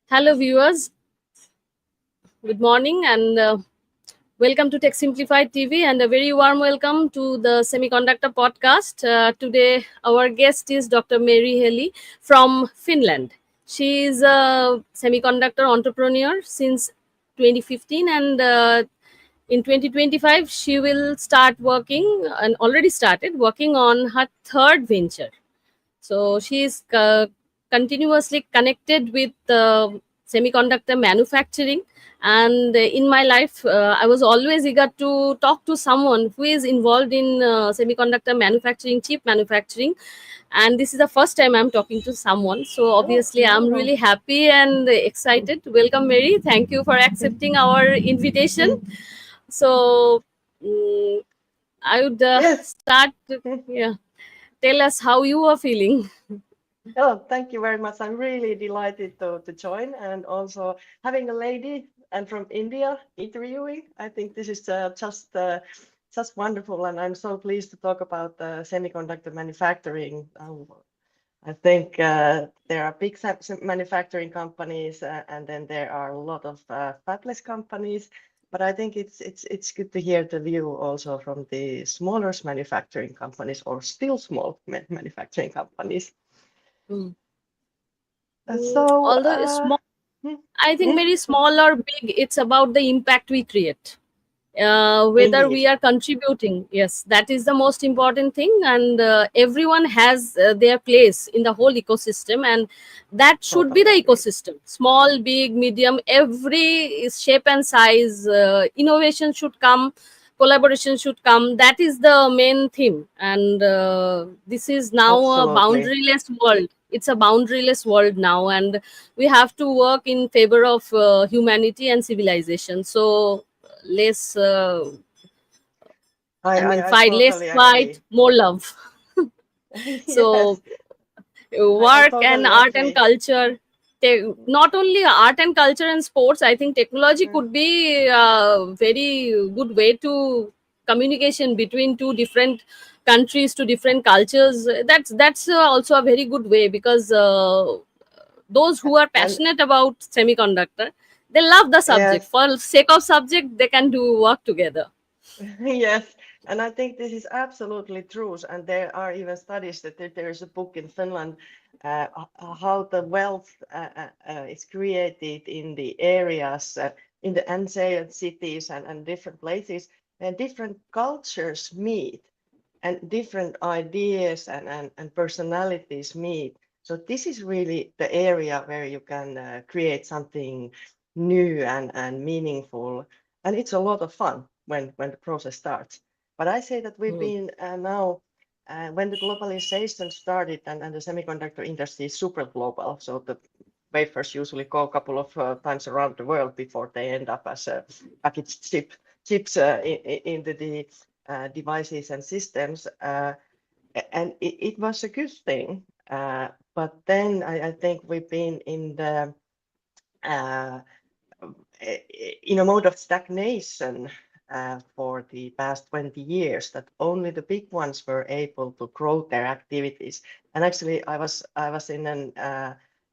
Hello, viewers. Good morning and welcome to Tech Simplified TV and a very warm welcome to the Semiconductor podcast. Today, our guest is Dr. Meri Helle from Finland. She is a semiconductor entrepreneur since 2015 and in 2025, she will start working and already started working on her third venture. So she is continuously connected with semiconductor manufacturing. And in my life, I was always eager to talk to someone who is involved in semiconductor manufacturing, chip manufacturing. And this is the first time I'm talking to someone. So Oh, obviously, I'm welcome. really happy and excited. Welcome, Mary. Thank you for accepting our invitation. So mm, I would Yes. start. Yeah, tell us how you are feeling. Oh, thank you very much. I'm really delighted to join and also having a lady and from India interviewing. I think this is just wonderful, and I'm so pleased to talk about semiconductor manufacturing. I think there are big manufacturing companies, and then there are a lot of fabless companies. But I think it's good to hear the view also from the smaller manufacturing companies or still small manufacturing companies. Mm. So, Although it's small, hmm, I think hmm, very small or big, it's about the impact we create. Whether indeed, we are contributing, yes, that is the most important thing. And everyone has their place in the whole ecosystem, and that should be totally the agree. ecosystem. Small, big, medium, every shape and size, innovation should come, collaboration should come. That is the main theme. And this is now a Absolutely. boundaryless world. It's a boundaryless world now, and we have to work in favor of humanity and civilization. So let's I mean I fight less totally fight agree. more love. So Yes, I work and totally art and agree. culture, not only art and culture and sports, I think technology Mm, could be a very good way to communication between two different countries, to different cultures. That's also a very good way, because those who are And passionate about semiconductor, they love the subject. yes. For sake of subject, they can do work together. Yes, and I think this is absolutely true. And there are even studies that there is a book in Finland, how the wealth is created in the areas, in the ancient cities and different places, and different cultures meet, and different ideas and personalities meet. So this is really the area where you can create something new and meaningful, and it's a lot of fun when the process starts. But I say that we've Mm. been now, when the globalization started and the semiconductor industry is super global, so the wafers usually go a couple of times around the world before they end up as a packaged chips into the devices and systems, and it was a good thing. But then I think we've been uh, in a mode of stagnation for the past 20 years, that only the big ones were able to grow their activities. And actually, I was in an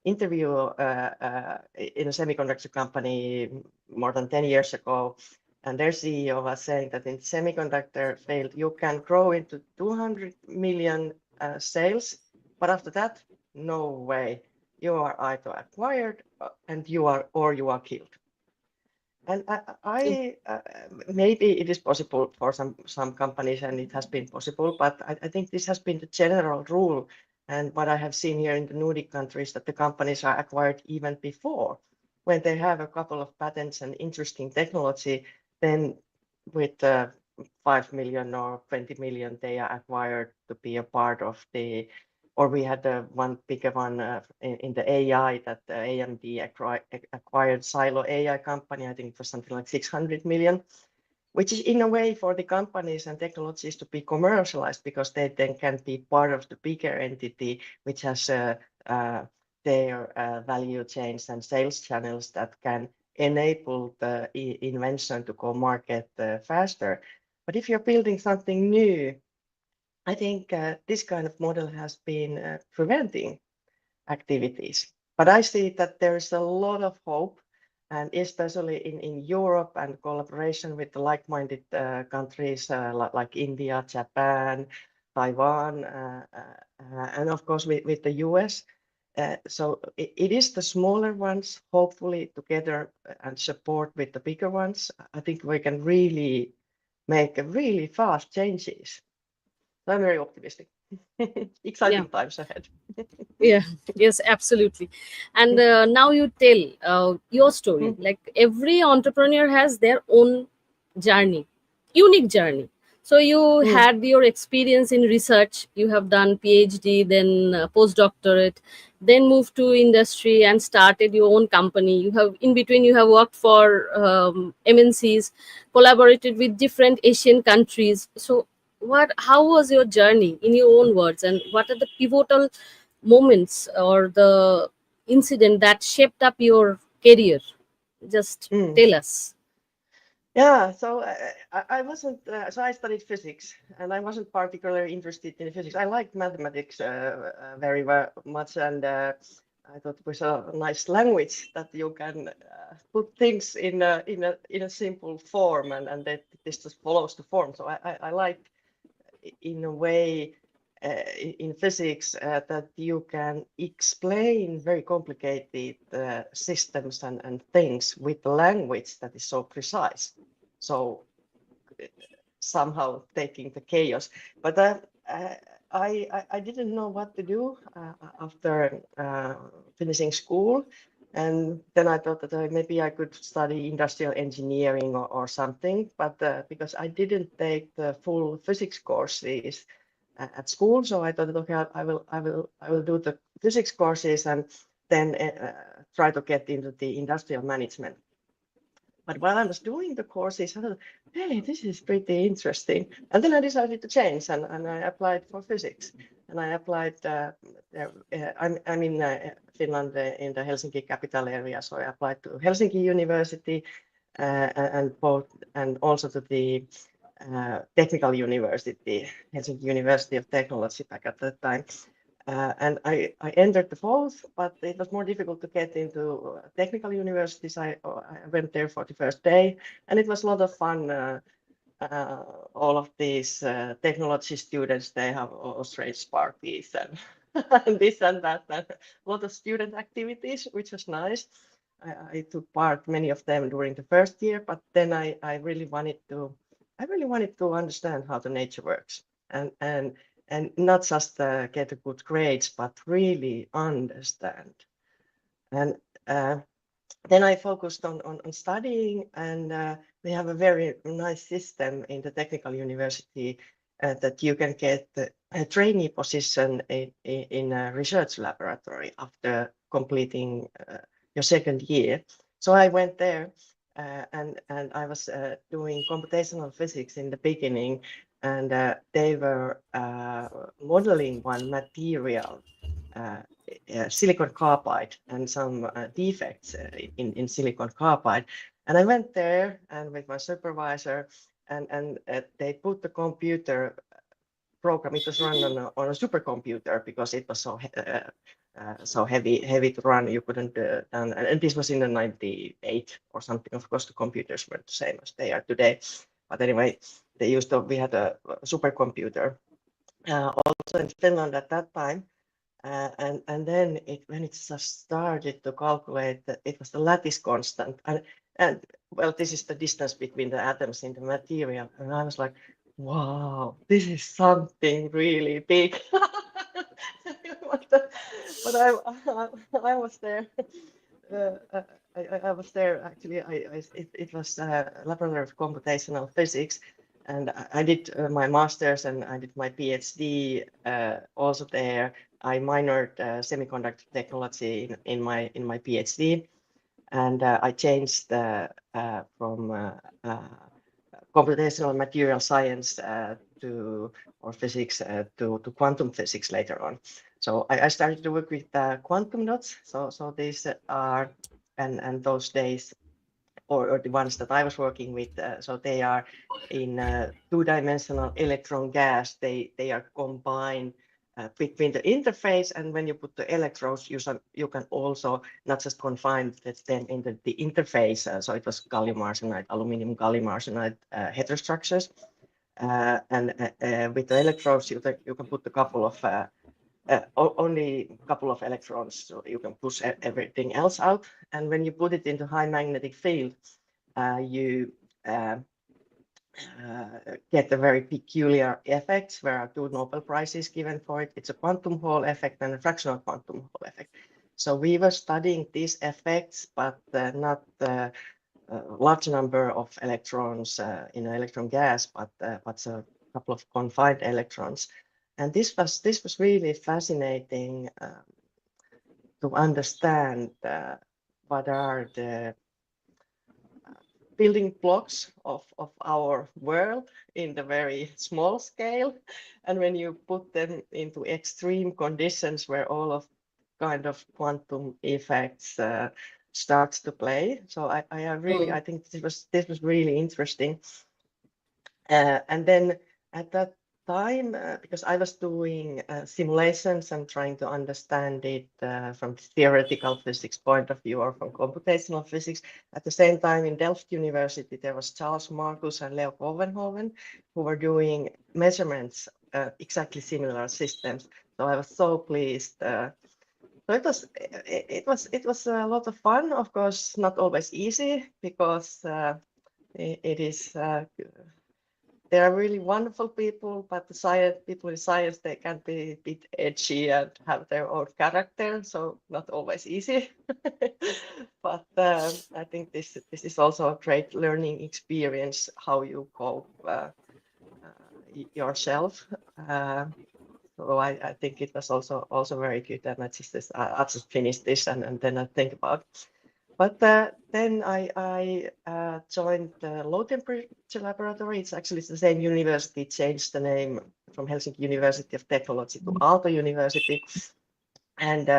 interview in a semiconductor company more than 10 years ago, and their CEO was saying that in semiconductor field you can grow into 200 million sales, but after that, no way. You are either acquired and you are killed. And maybe it is possible for some companies, and it has been possible, but I think this has been the general rule. And what I have seen here in the Nordic countries, that the companies are acquired even before, when they have a couple of patents and interesting technology, then with 5 million or 20 million, they are acquired to be a part of the, or we had one bigger one in the AI, that AMD acquired Silo AI company. I think it was something like 600 million, which is in a way for the companies and technologies to be commercialized, because they then can be part of the bigger entity, which has their value chains and sales channels that can enable the invention to go market faster. But if you're building something new, I think this kind of model has been preventing activities. But I see that there's a lot of hope, and especially in Europe and collaboration with the like-minded countries like India, Japan, Taiwan, and of course with the US. So it is the smaller ones, hopefully together and support with the bigger ones. I think we can really make a really fast changes. So I'm very optimistic. Yeah. Exciting times ahead. Yeah, yes, absolutely. And now you tell your story. Like every entrepreneur has their own journey, unique journey. So you Mm, had your experience in research, you have done PhD, then postdoctorate, then moved to industry and started your own company. You have in between you have worked for MNCs, collaborated with different Asian countries. So how was your journey in your own words, and what are the pivotal moments or the incident that shaped up your career? Just mm. tell us. Yeah, so I wasn't, so I studied physics and I wasn't particularly interested in physics. I liked mathematics very much, and I thought it was a nice language that you can put things in a simple form, and that this just follows the form. So I liked in a way in physics that you can explain very complicated systems and things with language that is so precise. So somehow taking the chaos. But I didn't know what to do after finishing school. And then I thought that maybe I could study industrial engineering or something, but because I didn't take the full physics courses at school, so I thought, okay, I will do the physics courses and then try to get into the industrial management. But while I was doing the courses, I thought, hey, this is pretty interesting. And then I decided to change, and I applied for physics. And I applied, I'm in Finland, in the Helsinki capital area, so I applied to Helsinki University and also to the technical university, Helsinki University of Technology back at that time. And I entered the both, but it was more difficult to get into technical universities. I went there for the first day, and it was a lot of fun. All of these technology students, they have all strange parties and, and this and that, and a lot of student activities, which was nice. I took part many of them during the first year, but then I really wanted to understand how the nature works, and not just get a good grades, but really understand. And then I focused on studying, and we have a very nice system in the technical university that you can get a trainee position in a research laboratory after completing your second year. So I went there, and I was doing computational physics in the beginning, and they were modeling one material, uh, silicon carbide, and some defects in silicon carbide. And I went there and with my supervisor, and they put the computer program. It was run on a supercomputer because it was so heavy to run. You couldn't. And this was in the 98 or something. Of course, the computers weren't the same as they are today. But anyway, we had a supercomputer also in Finland at that time. And then when it just started to calculate, it was the lattice constant, and well, this is the distance between the atoms in the material, and I was like, wow, this is something really big. but I was there. I was there actually. It was a laboratory of computational physics, and I did my master's and I did my PhD also there. I minored semiconductor technology in my PhD, and I changed from computational material science to or physics to quantum physics later on. So I started to work with quantum dots. So these are and those days or the ones that I was working with. So they are in two-dimensional electron gas. They are combined between the interface, and when you put the electrodes, you can also not just confine them in the interface. So it was gallium arsenide, aluminum gallium arsenide heterostructures. And with the electrodes, you can put a couple of only a couple of electrons, so you can push everything else out. And when you put it into high magnetic field, you get a very peculiar effects. There are 2 Nobel Prizes given for it. It's a quantum Hall effect and a fractional quantum Hall effect. So we were studying these effects, but not the large number of electrons in an electron gas, but a couple of confined electrons. And this was really fascinating to understand what are the building blocks of our world in the very small scale. And when you put them into extreme conditions where all of kind of quantum effects starts to play. So I think this was really interesting. And then at that time, because I was doing simulations and trying to understand it from theoretical physics point of view or from computational physics, at the same time in Delft University, there was Charles Marcus and Leo Kovenhoven who were doing measurements, exactly similar systems. So I was so pleased. So it was a lot of fun, of course, not always easy, because it is they are really wonderful people, but the people in science, they can be a bit edgy and have their own character, so not always easy. But I think this is also a great learning experience, how you cope yourself. So I think it was also very good, and I just finished this and then I think about. But then I joined the low temperature laboratory. It's actually the same university, changed the name from Helsinki University of Technology to Aalto University. And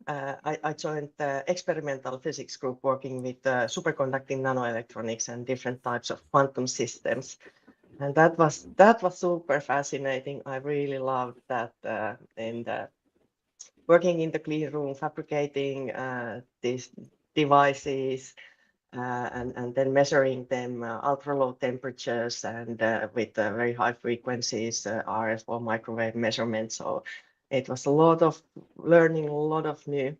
I joined the experimental physics group working with superconducting nanoelectronics and different types of quantum systems. And that was super fascinating. I really loved that. And working in the clean room, fabricating these devices, and then measuring them ultra low temperatures and with very high frequencies, RF or microwave measurements. So it was a lot of learning, a lot of new.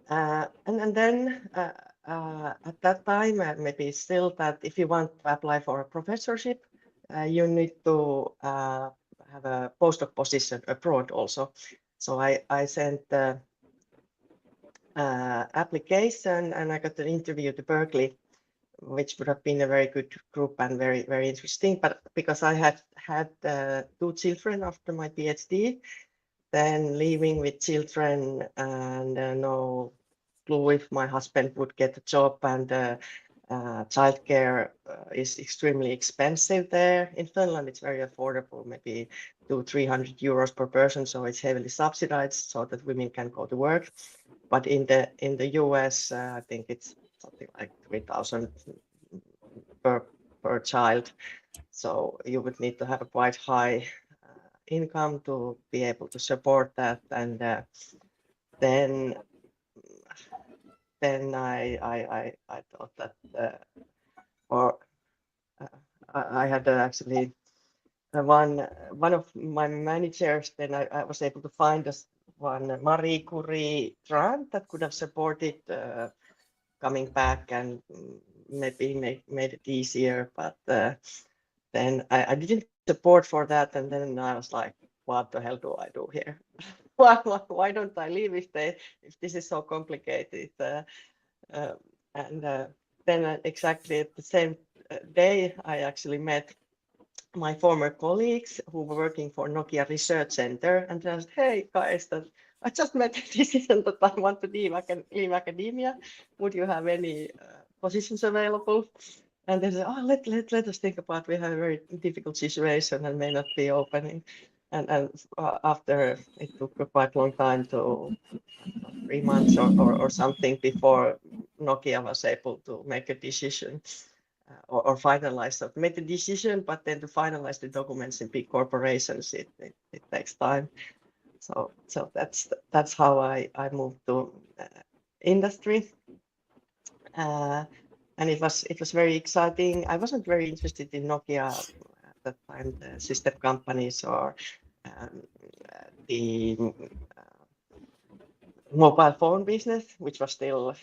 And then at that time, maybe still, that if you want to apply for a professorship, you need to have a postdoc position abroad also. So I sent the application and I got an interview to Berkeley, which would have been a very good group and very, very interesting. But because I had 2 children after my PhD, then living with children and no clue if my husband would get a job, and childcare is extremely expensive there. In Finland, it's very affordable, maybe 200-300 euros per person, so it's heavily subsidized so that women can go to work. But in the US, I think it's something like 3,000 per child. So you would need to have a quite high income to be able to support that. And then I thought that, or I had actually one of my managers. Then I was able to find one Marie Curie grant that could have supported coming back and maybe made it easier. But then I didn't get support for that, and then I was like, what the hell do I do here? Why don't I leave if this is so complicated? And then exactly at the same day, I actually met my former colleagues who were working for Nokia Research Center, and just, hey guys, I just made a decision that I want to leave academia. Would you have any positions available? And they said, oh, let us think about, we have a very difficult situation and may not be opening. And after it took a quite long time, to 3 months or something, before Nokia was able to make a decision. or finalize. So made the decision, but then to finalize the documents in big corporations, it takes time. So that's how I moved to industry, and it was very exciting. I wasn't very interested in Nokia at that time, the system companies or um, the mobile phone business, which was still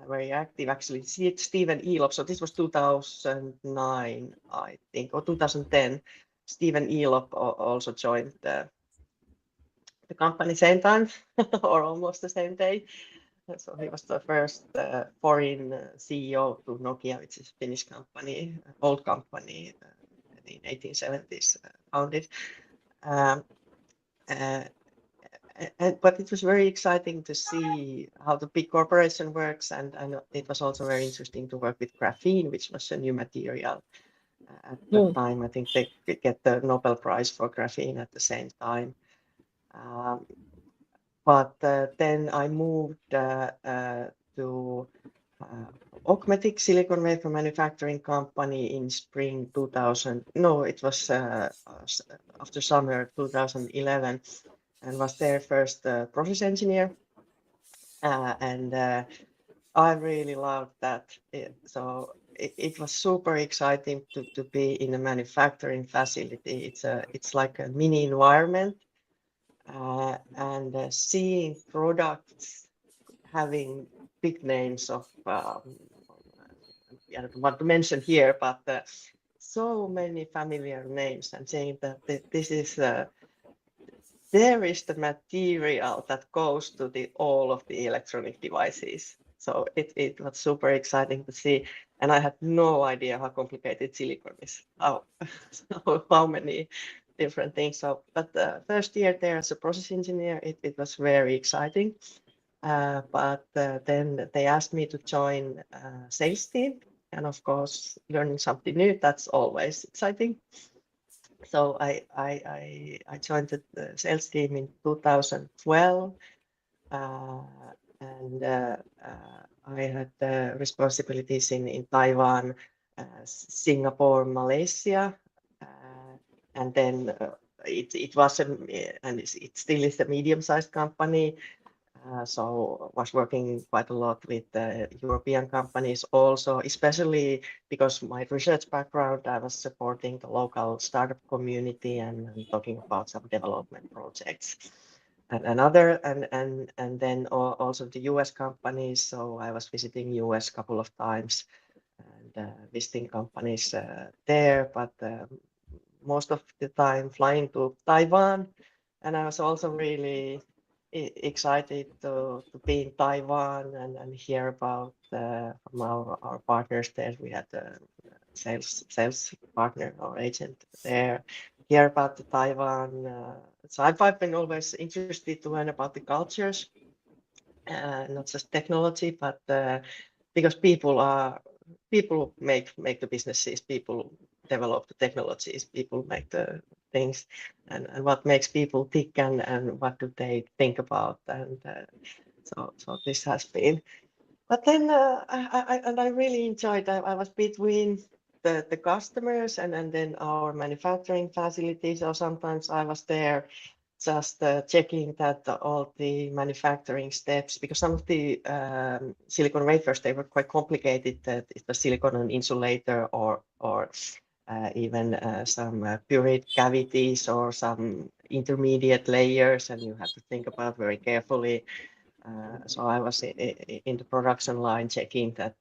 very active. Actually, Stephen Elop. So this was 2009, I think, or 2010. Stephen Elop also joined the company same time or almost the same day. So he was the first foreign CEO to Nokia, which is a Finnish company, old company in 1870s founded. Um, uh, but it was very exciting to see how the big corporation works, and it was also very interesting to work with graphene, which was a new material at that time. I think they could get the Nobel Prize for graphene at the same time. But then I moved to Augmetic Silicon Wafer Manufacturing Company in spring 2000. No, it was after summer 2011, and was their first process engineer. And I really loved that. So it was super exciting to be in a manufacturing facility. It's like a mini environment, and seeing products having big names of I don't want to mention here, but so many familiar names, and saying that this is there is the material that goes to all of the electronic devices. So it was super exciting to see, and I had no idea how complicated silicon is. How many different things. So, but the first year there as a process engineer, it was very exciting. But then they asked me to join sales team, and of course, learning something new, that's always exciting. So I joined the sales team in 2012, and I had responsibilities in Taiwan, Singapore, Malaysia, and then it was and it still is a medium-sized company. So was working quite a lot with European companies also, especially because my research background, I was supporting the local startup community and talking about some development projects and then also the US companies. So I was visiting US a couple of times and visiting companies there, but most of the time flying to Taiwan. And I was also really excited to be in Taiwan and hear about from our partners there. We had a sales partner or agent there, hear about the Taiwan. So I've been always interested to learn about the cultures, not just technology, but because people make the businesses, people develop the technologies, people make the things, and what makes people tick and what do they think about, and so this has been. But then I really enjoyed. I was between the customers and then our manufacturing facilities, or sometimes I was there just checking that all the manufacturing steps, because some of the silicon wafers, they were quite complicated, that it was silicon and insulator or even some buried cavities or some intermediate layers, and you have to think about very carefully. So I was in the production line checking that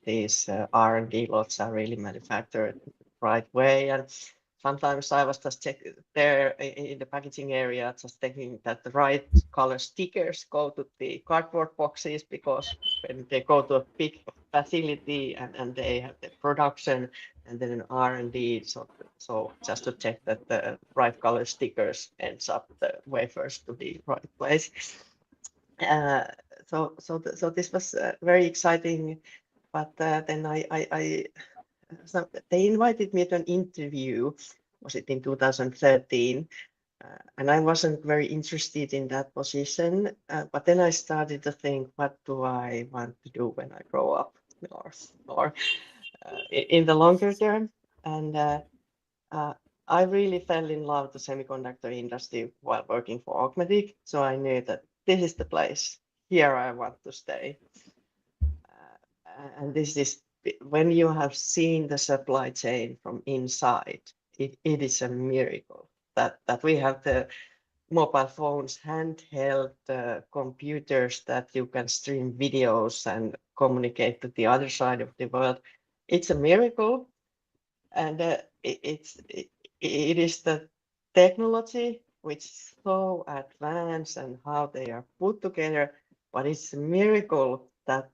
these R&D lots are really manufactured right way. And sometimes I was just there in the packaging area, just checking that the right color stickers go to the cardboard boxes, because when they go to a big facility and they have the production and then an R&D, so just to check that the right color stickers ends up the wafers to the right place. Uh, so this was very exciting, but then so they invited me to an interview. Was it in 2013? And I wasn't very interested in that position. But then I started to think, what do I want to do when I grow up? Or in the longer term. And I really fell in love with the semiconductor industry while working for Augmetic. So I knew that this is the place. Here I want to stay. And this is when you have seen the supply chain from inside, it is a miracle that we have the mobile phones, handheld computers that you can stream videos and communicate to the other side of the world. It's a miracle, and it is the technology which is so advanced and how they are put together, but it's a miracle that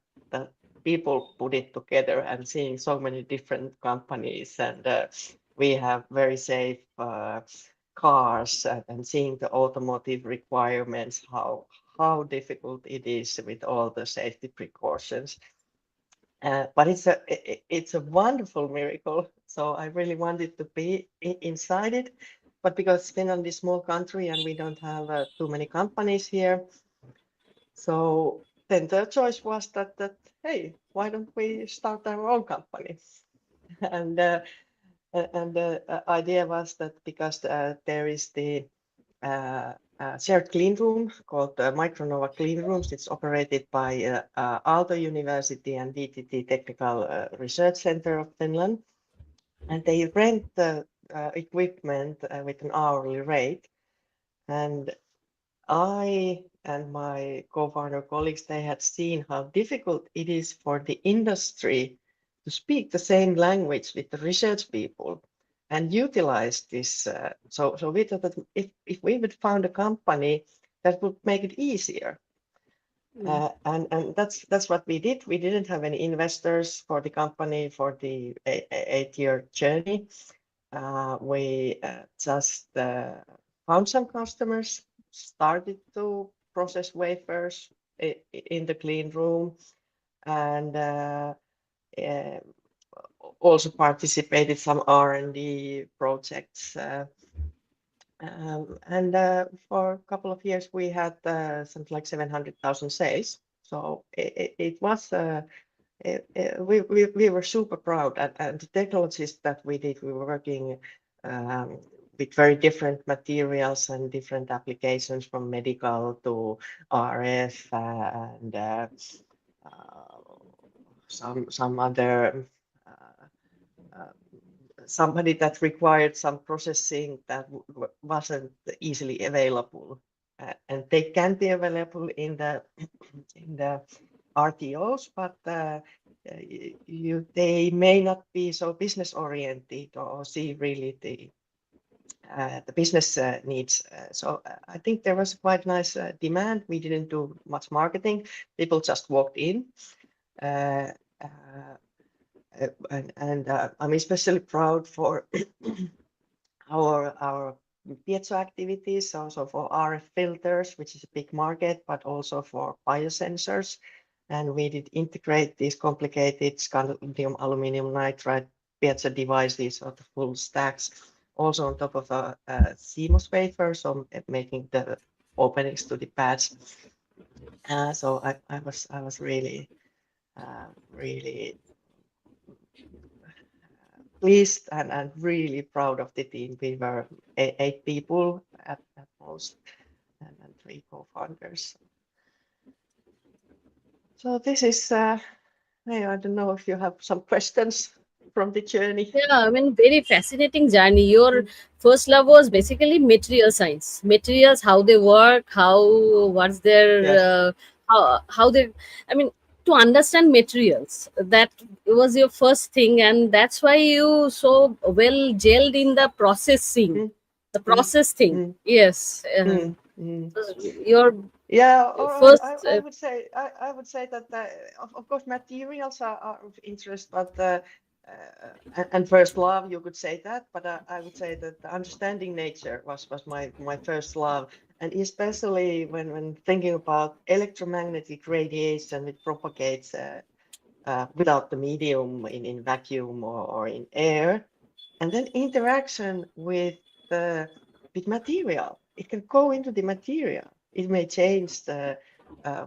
people put it together and seeing so many different companies, and we have very safe cars, and seeing the automotive requirements, how difficult it is with all the safety precautions. But it's a wonderful miracle. So I really wanted to be inside it. But because Finland is a small country and we don't have too many companies here, so then the choice was that hey, why don't we start our own company? And the idea was that because there is the shared clean room called Micronova Clean Rooms. It's operated by Aalto University and DTT Technical Research Center of Finland. And they rent the equipment with an hourly rate. And I and my co-founder colleagues, they had seen how difficult it is for the industry to speak the same language with the research people and utilize this. So we thought that if we would found a company that would make it easier. And that's what we did. We didn't have any investors for the company for the 8-year journey. We just found some customers, started to process wafers in the clean room, and also participated some R&D projects. And for a couple of years, we had something like 700,000 sales. So it was we were super proud, and the technologies that we did, we were working with very different materials and different applications, from medical to RF and some other somebody that required some processing that wasn't easily available, and they can be available in the RTOs, but they may not be so business oriented or see really the business needs. So I think there was quite nice demand. We didn't do much marketing. People just walked in. And I'm especially proud for our piezo activities, also for RF filters, which is a big market, but also for biosensors. And we did integrate these complicated scandium aluminum nitride piezo devices, or the full stacks, also on top of a CMOS wafer, so making the openings to the pads. So I was really pleased and really proud of the team. We were 8 people at most, and 3 co-founders. So this is, I don't know if you have some questions from the journey. Yeah, I mean, very fascinating journey. Your first love was basically material science, materials, how they work, what's their, Yes. how they, I mean, to understand materials. That was your first thing, and that's why you so well gelled in the processing, the process thing. Yes, your Yeah, or first. I would say that of course materials are of interest, but and first love, you could say that, but I would say that the understanding nature was my first love, and especially when thinking about electromagnetic radiation, it propagates without the medium in vacuum or in air, and then interaction with material. It can go into the material. It may change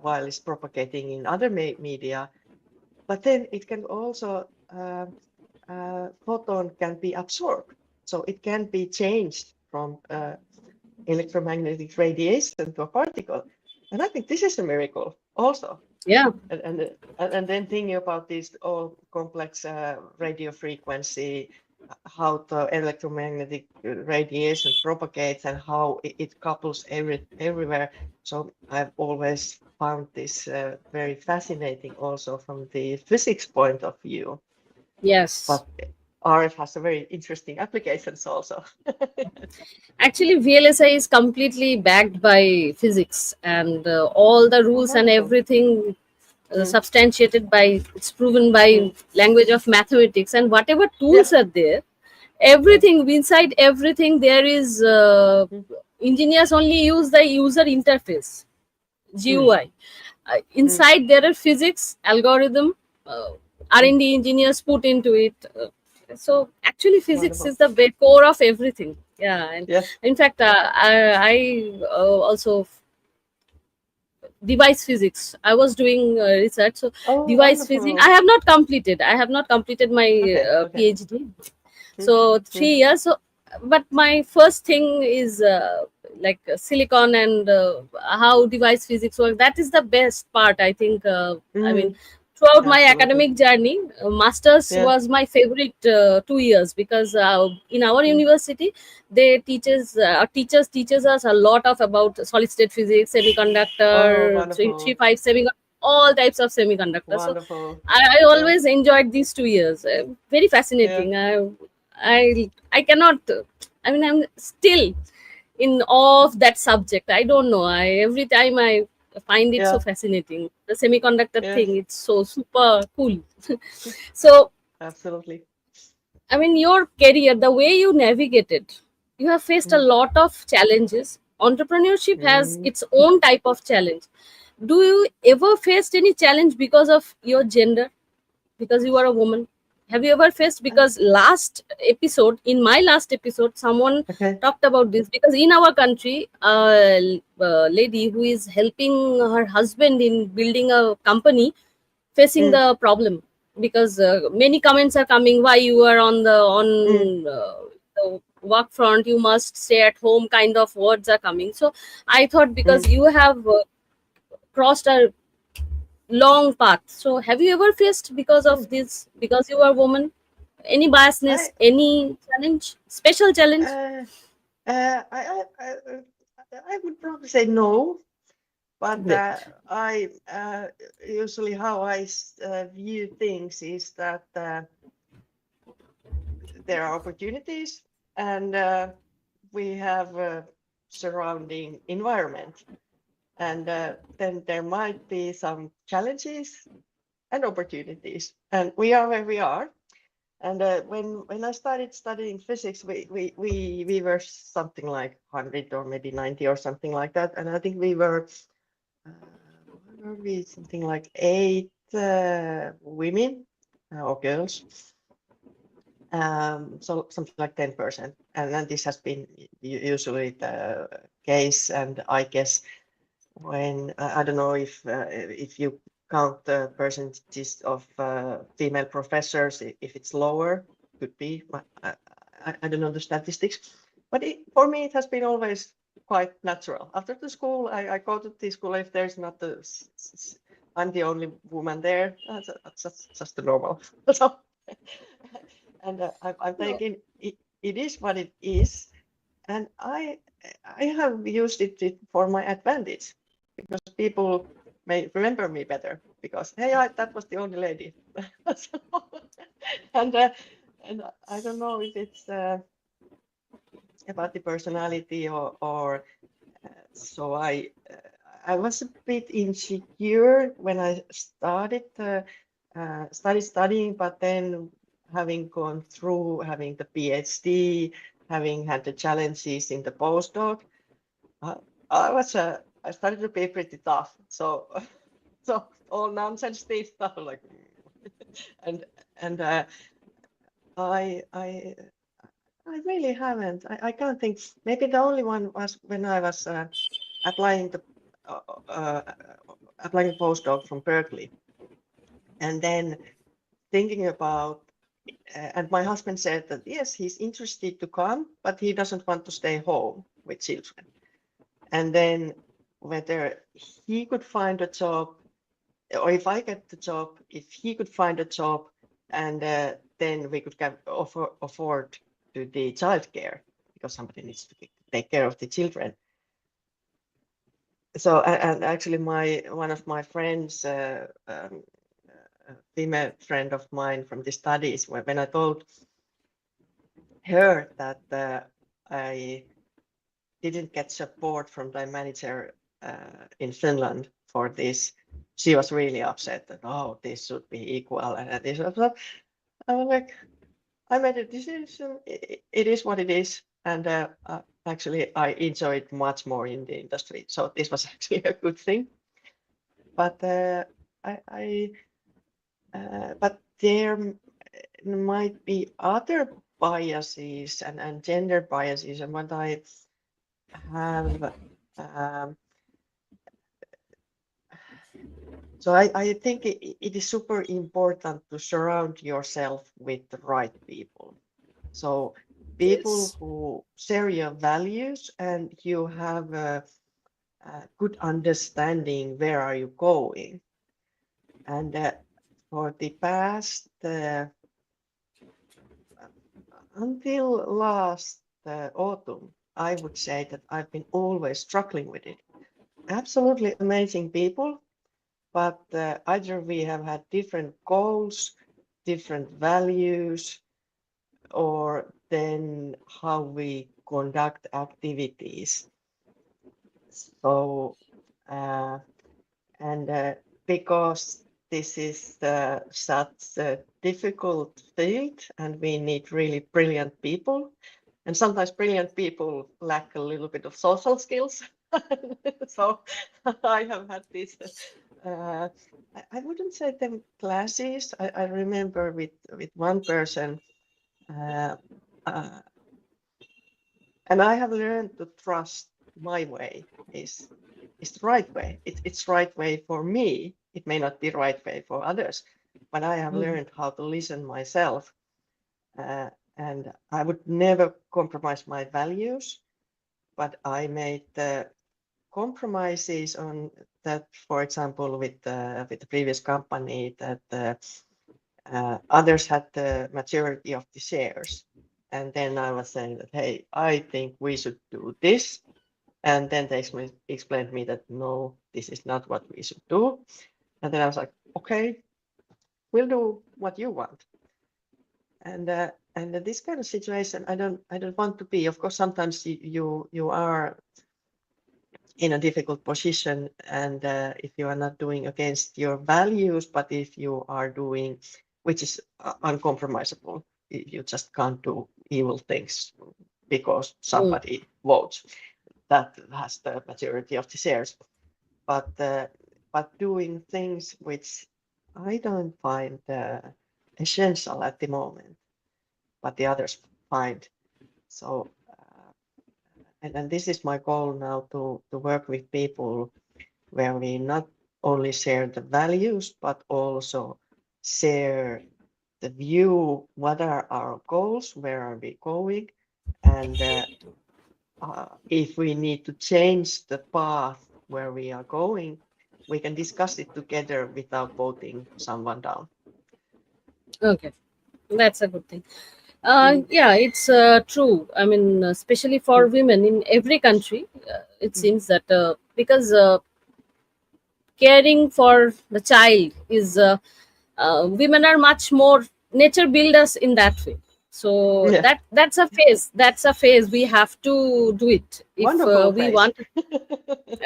while it's propagating in other media, but then it can also photon can be absorbed. So it can be changed from electromagnetic radiation to a particle. And I think this is a miracle also. Yeah. And then thinking about this all complex radio frequency, how the electromagnetic radiation propagates and how it couples everywhere. So I've always found this very fascinating also from the physics point of view. Yes. But RF has a very interesting applications also. Actually, VLSI is completely backed by physics, and all the Oh, rules and wonderful. everything Mm, substantiated by, it's proven by mm. language of mathematics, and whatever Yeah, tools are there, yeah. everything inside everything there is, Mm, engineers only use the user interface, mm, GUI. mm. Inside there are physics algorithm, uh, Mm. R&D engineers put into it. So actually physics Wonderful. is the core of everything. Yeah. And Yes. in fact, I also device physics, I was doing research. So Oh, device physics wonderful. I have not completed my Okay, okay. PhD. Mm, So mm, 3 years. So but my first thing is like silicon and how device physics work. That is the best part, I think. I mean, mm. throughout my Absolutely. academic journey, masters Yeah. was my favorite 2 years, because in our Mm. university they teaches us a lot of about solid state physics, semiconductor, Oh, 3 wonderful. 5 semiconductor, all types of semiconductors. So Wonderful. I Yeah, always enjoyed these 2 years. Very yeah, fascinating. I cannot. I mean, I'm still in awe of that subject. I don't know. I every time I find it so yeah, fascinating. The semiconductor thing. yes. It's so super cool. So Absolutely. I mean, your career, the way you navigated, you have faced a Mm. lot of challenges. Entrepreneurship has Mm. its own type of challenge. Do you ever faced any challenge because of your gender, because you are a woman? Have you ever faced, Uh, because last episode, in my last episode, someone okay. talked about this, because in our country, a lady who is helping her husband in building a company facing Mm. the problem, because many comments are coming, why you are on Mm. the work front, you must stay at home, kind of words are coming. So I thought, because Mm. you have crossed a long path, so have you ever faced, because of Mm. this, because you are woman, any biasness, I, any challenge, special challenge? uh, I would probably say no, but Great. I usually how view things is that there are opportunities and we have a surrounding environment. And then there might be some challenges and opportunities. And we are where we are. And when I started studying physics, we were something like 100 or maybe 90 or something like that. And I think we were, what were we, something like 8 women or girls. So something like 10%. And then this has been usually the case. And I guess when I don't know if you count the percentages of female professors, if it's lower, could be. I don't know the statistics, but for me it has been always quite natural. After the school, I go to the school if there's not I'm the only woman there. That's just the normal. So, and I'm No. thinking it is what it is, and I have used it for my advantage because people may remember me better because hey, that was the only lady. So, and uh, and I don't know if it's about the personality or so I was a bit insecure when I started studying, but then having gone through having the PhD, having had the challenges in the postdoc, uh, I started to be pretty tough. So so all nonsense stuff like and and I I I really haven't. I can't think. Maybe the only one was when I was applying the uh, uh, applying a postdoc from Berkeley, and then thinking about, and my husband said that yes, he's interested to come, but he doesn't want to stay home with children. And then whether he could find a job, or if I get the job, if he could find a job, and then we could afford to the childcare, because somebody needs to take care of the children. So, and actually, one of my friends, a female friend of mine from the studies, when I told her that I didn't get support from the manager in Finland for this, she was really upset that, oh, this should be equal. And this was, I was like, I made a decision. It is what it is. And actually, I enjoyed much more in the industry. So this was actually a good thing. But but there might be other biases and gender biases. And what I have, so I think it is super important to surround yourself with the right people. So people Yes. who share your values and you have a good understanding where are you going. And for the past, until last autumn, I would say that I've been always struggling with it. Absolutely amazing people, but either we have had different goals, different values, or then how we conduct activities. So, and because this is such a difficult field and we need really brilliant people, and sometimes brilliant people lack a little bit of social skills. So I have had this, I wouldn't say them classes. I remember with one person, uh, uh, and I have learned to trust my way is the right way. It's right way for me. It may not be right way for others, but I have Mhm. learned how to listen myself, and I would never compromise my values. But I made compromises on that. For example, with the previous company, that others had the majority of the shares, and then I was saying that, hey, I think we should do this. And then they explained me that no, this is not what we should do. And then I was like, okay, we'll do what you want. And this kind of situation, I don't want to be. Of course, sometimes you are in a difficult position, and if you are not doing against your values, but if you are doing, which is uncompromisable, you just can't do evil things because Mm. somebody votes that has the majority of the shares. But doing things which I don't find essential at the moment, but the others find. So, and this is my goal now, to work with people where we not only share the values, but also share the view, what are our goals, where are we going, and if we need to change the path where we are going, we can discuss it together without voting someone down. Okay, that's a good thing. Mm, Yeah, it's true. I mean, especially for mm, women in every country, it mm, seems that because caring for the child is women are much more nature build us in that way. So yeah, that's a phase we have to do it if wonderful we face. want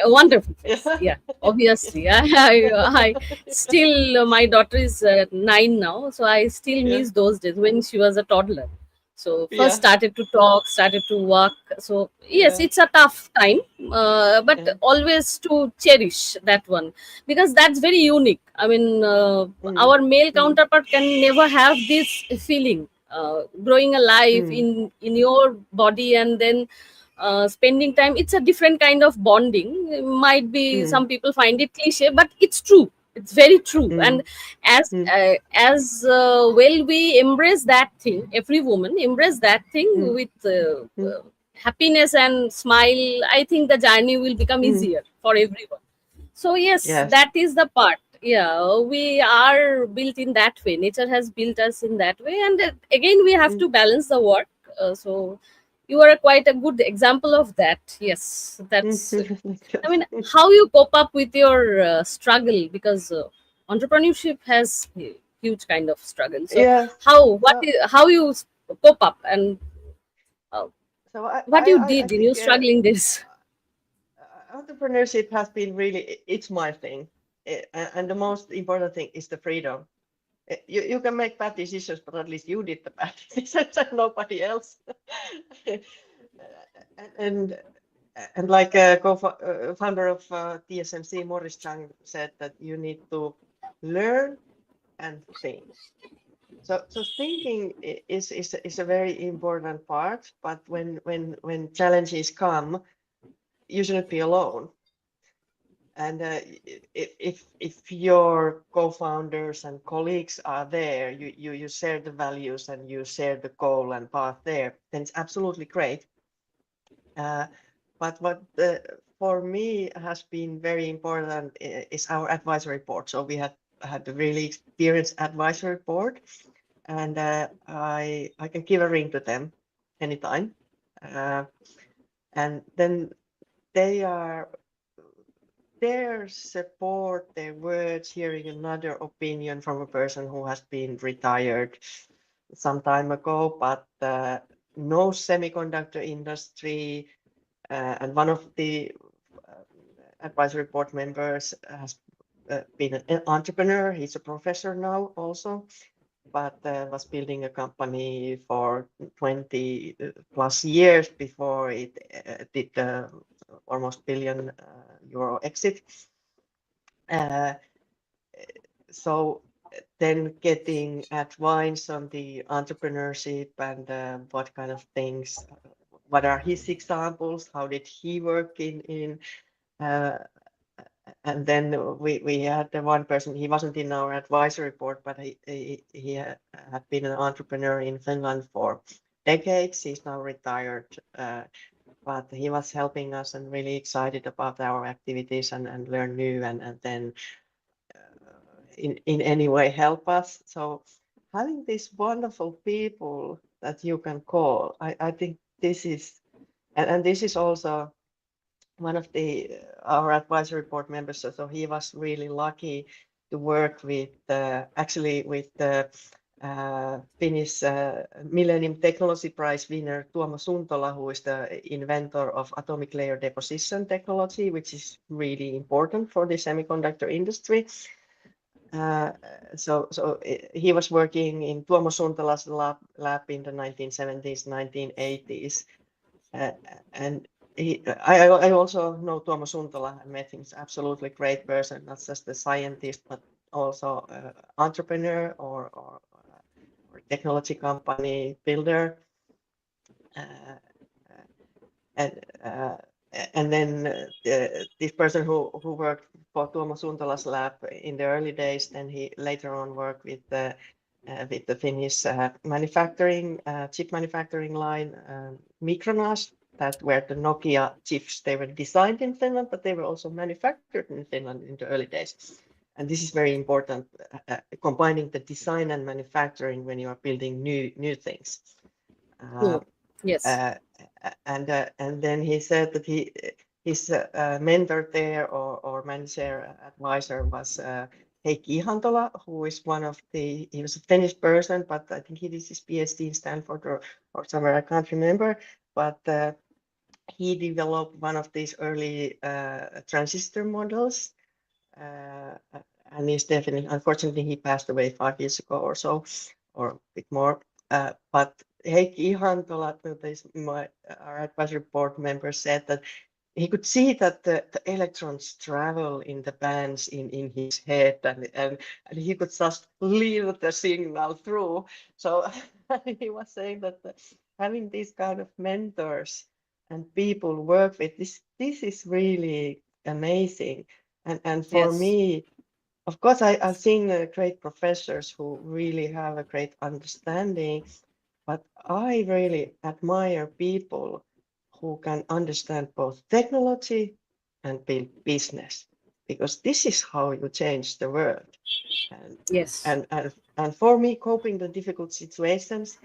a wonderful face. Yeah, Yeah, obviously. I still, my daughter is 9 now, so I still yeah, miss those days when she was a toddler. So first yeah, started to talk, started to walk. So yes, yeah, it's a tough time, but yeah. always to cherish that one because that's very unique. I mean, Mm, our male mm, counterpart can never have this feeling. Growing alive mm, in your body and then spending time, it's a different kind of bonding. It might be mm, some people find it cliche, but it's true. It's very true. And Mm, mm, well, we embrace that thing, every woman embrace that thing mm, with mm, happiness and smile. I think the journey will become mm. easier for everyone. So yes, Yes. that is the part. Yeah, we are built in that way. Nature has built us in that way, and again, we have Mm. to balance the work. So you are quite a good example of that. Yes, that's. I mean, how you cope up with your struggle, because entrepreneurship has huge kind of struggle. So Yes. So, how you cope up, and uh, so I, what I, you I I did in your think struggling days. entrepreneurship has been really, it's my thing. And the most important thing is the freedom. You can make bad decisions, but at least you did the bad decisions and nobody else. and and like founder of TSMC, Morris Chang, said that you need to learn and think. So thinking is a very important part, but when challenges come, you shouldn't be alone. And if your co-founders and colleagues are there, you share the values and you share the goal and path there, then it's absolutely great. But what for me has been very important is our advisory board. So we had a really experienced advisory board, and I can give a ring to them anytime. Uh, and then they are their support, their words, hearing another opinion from a person who has been retired some time ago, but knows semiconductor industry. And one of the advisory board members has been an entrepreneur. He's a professor now also, but was building a company for 20 plus years before it did almost billion euro exit. Uh, so then getting advice on the entrepreneurship and what kind of things, what are his examples, how did he work in uh, and then we had the one person, he wasn't in our advisory board, but he had been an entrepreneur in Finland for decades. He's now retired, but he was helping us and really excited about our activities and learn new and then in any way help us. So having these wonderful people that you can call, I think this is, and this is also one of the our advisory board members. So he was really lucky to work with actually with the Finnish Millennium Technology Prize winner Tuomo Suntola, who is the inventor of atomic layer deposition technology, which is really important for the semiconductor industry. Uh, he was working in Tuomo Suntola's lab in the 1970s, 1980s. And I also know Tuomo Suntola. I met him. He's absolutely great person, not just a scientist, but also entrepreneur or technology company builder. Uh, and uh, and then this person who worked for Tuomo Suntola's lab in the early days, then he later on worked with the Finnish manufacturing chip manufacturing line, Micronas, that were the Nokia chips. They were designed in Finland, but they were also manufactured in Finland in the early days. And this is very important, combining the design and manufacturing when you are building new things. Hmm. Uh, Yes. uh, and then he said that his mentor there or manager advisor was Heikki Ihantola, who is one of he was a Finnish person, but I think he did his PhD in Stanford or somewhere, I can't remember. But he developed one of these early transistor models. Uh, and he's definitely, unfortunately, he passed away 5 years ago or so, or a bit more. But Heikki Ihantola, our advisory board member, said that he could see that the electrons travel in the bands in his head, and he could just lead the signal through. So he was saying that having these kind of mentors and people work with this is really amazing. And for Yes. me, of course, I've seen great professors who really have a great understanding, but I really admire people who can understand both technology and build business, because this is how you change the world. And Yes. and for me, coping the difficult situations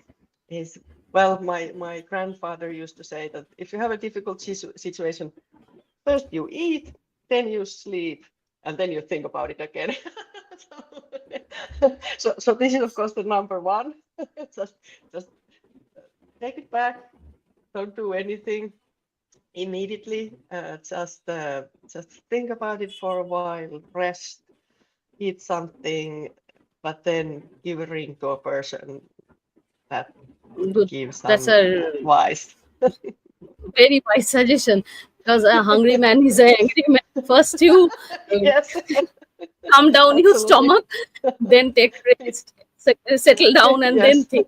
is, well, my grandfather used to say that if you have a difficult situation, first you eat, then you sleep, and then you think about it again. So this is of course the number one. just just take it back, don't do anything immediately. Just think about it for a while, rest, eat something, but then give a ring to a person that Good. gives That's some a advice. very wise suggestion, because a hungry man is an angry man. First, you uh, Yes, calm down your absolutely. stomach, then take rest, settle down, and then Yes, think.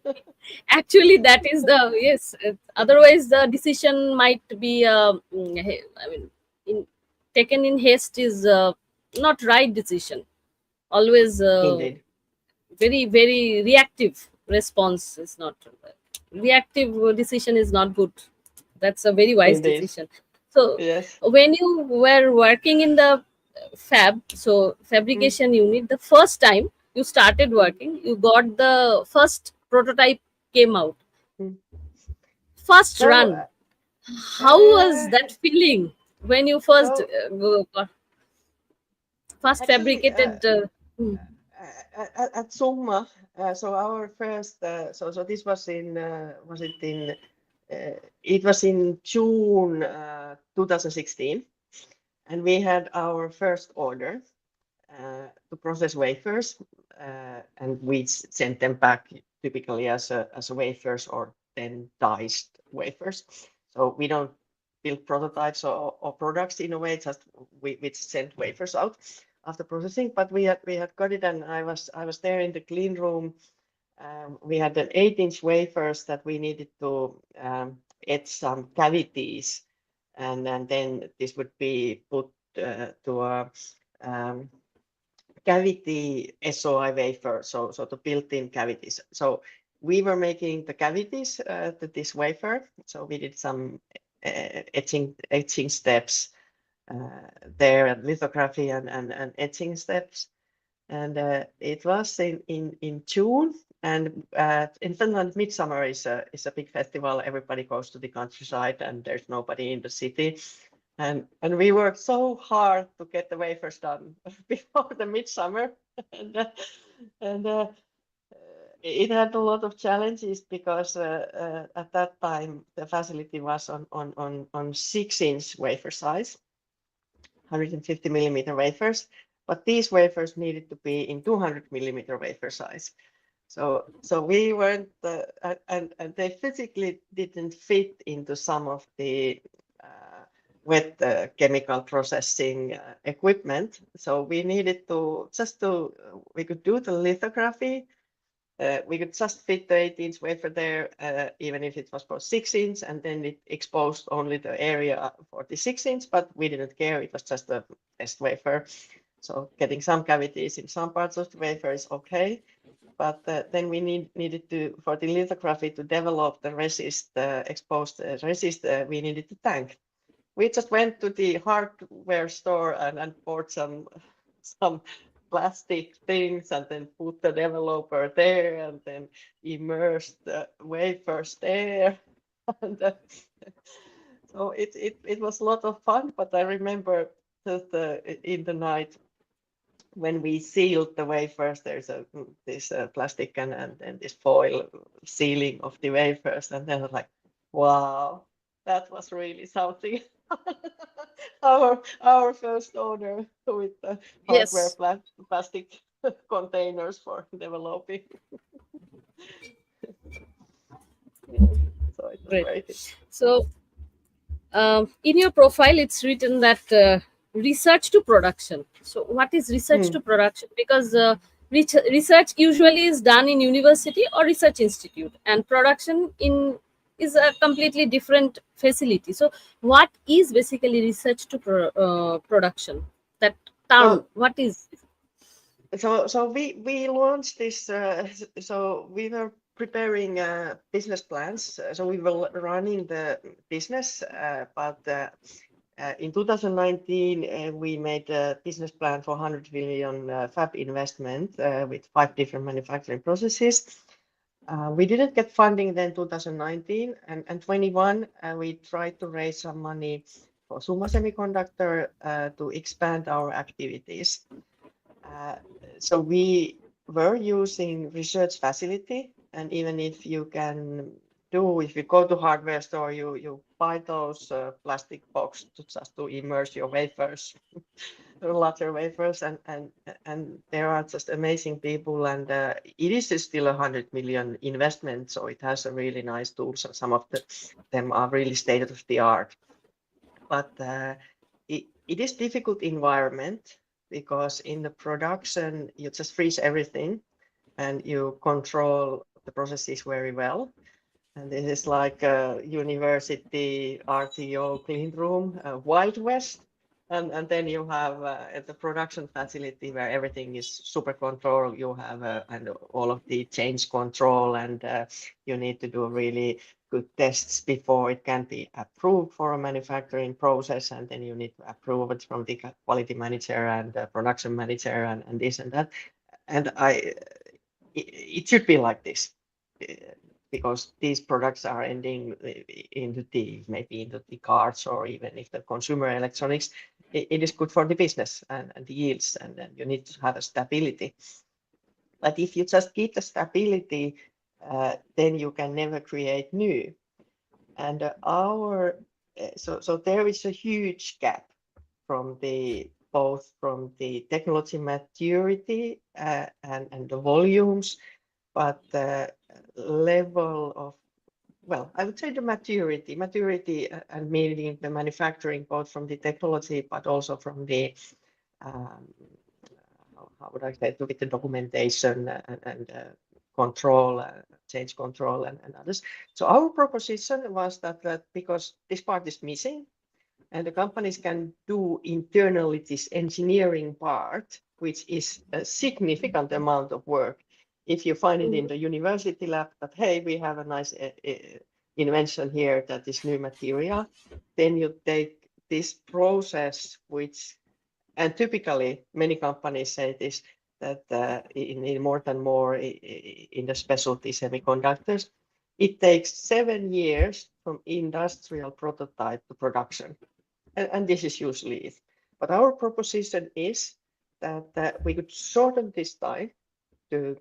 Actually, that is the yes. Otherwise, the decision might be, I mean, in, taken in haste is not right decision. Always indeed, very reactive response is not reactive decision is not good. That's a very wise indeed. decision. So Yes. when you were working in the Mm, fabrication unit, the first time you started mm, working, you got the first prototype came out, mm. first So, run. How was uh, that feeling when you first so first actually, fabricated hmm, at Summa, so our first, so this was in, it was in June 2016, and we had our first order to process wafers, and we sent them back typically as a wafers or then diced wafers. So we don't build prototypes or products in a way, just we send wafers out after processing. But we had got it, and I was there in the clean room. We had an 8-inch wafers that we needed to etch some cavities, and then this would be put to a um, cavity SOI wafer, so the built-in cavities. So we were making the cavities to this wafer. So we did some etching steps there, and lithography and etching steps. And it was in June. And in Finland, Midsummer is a big festival. Everybody goes to the countryside, and there's nobody in the city. And we worked so hard to get the wafers done before the midsummer, and it had a lot of challenges because at that time the facility was on 6-inch wafer size, 150 millimeter wafers, but these wafers needed to be in 200 millimeter wafer size. So we weren't, and they physically didn't fit into some of the wet chemical processing equipment. So we needed to we could do the lithography. We could just fit the 8-inch wafer there, even if it was for 6-inch, and then it exposed only the area for the 6-inch, but we didn't care. It was just a test wafer. So getting some cavities in some parts of the wafer is okay. But then we needed to, for the lithography, to develop the resist, exposed resist, we needed to tank. We just went to the hardware store and bought some plastic things, and then put the developer there, and then immersed the wafers there. And so it was a lot of fun. But I remember that in the night, when we sealed the wafers, there's this plastic and this foil sealing of the wafers, and then I was like, wow, that was really something. Our first order with the hardware yes, plastic containers for developing. Yeah, so it was great. great. So in your profile it's written that research to production. So what is research Hmm. to production? Because research usually is done in university or research institute, and production in is a completely different facility. So what is basically research to production, that term, So what is? So we launched this. So we were preparing business plans. So we were running the business, but in 2019 we made a business plan for 100 billion fab investment with 5 different manufacturing processes. We didn't get funding then 2019 and 21. We tried to raise some money for Summa Semiconductor to expand our activities. So we were using research facility, and even if you if you go to hardware store, you buy those plastic box to just to immerse your wafers, larger wafers, and there are just amazing people, and it is still 100 million investment, so it has a really nice tools, and some of them are really state of the art. But it is difficult environment because in the production you just freeze everything and you control the processes very well. And this is like a university RTO clean room, Wild West. And then you have at the production facility where everything is super controlled. You have and all of the change control, and you need to do really good tests before it can be approved for a manufacturing process. And then you need to approve it from the quality manager and production manager and this and that. And it should be like this. Because these products are ending maybe into the cars, or even if the consumer electronics, it is good for the business and the yields, and then you need to have a stability. But if you just keep the stability, then you can never create new. And so there is a huge gap from both from the technology maturity and the volumes, but the level of, well, I would say the maturity and meaning the manufacturing, both from the technology, but also from the, how would I say, with the documentation and control, change control and others. So our proposition was that because this part is missing, and the companies can do internally this engineering part, which is a significant amount of work. If you find it in the university lab that, hey, we have a nice invention here that is new material, then you take this process, and typically many companies say this, that in more than more in the specialty semiconductors, it takes 7 years from industrial prototype to production. And this is usually it. But our proposition is that we could shorten this time to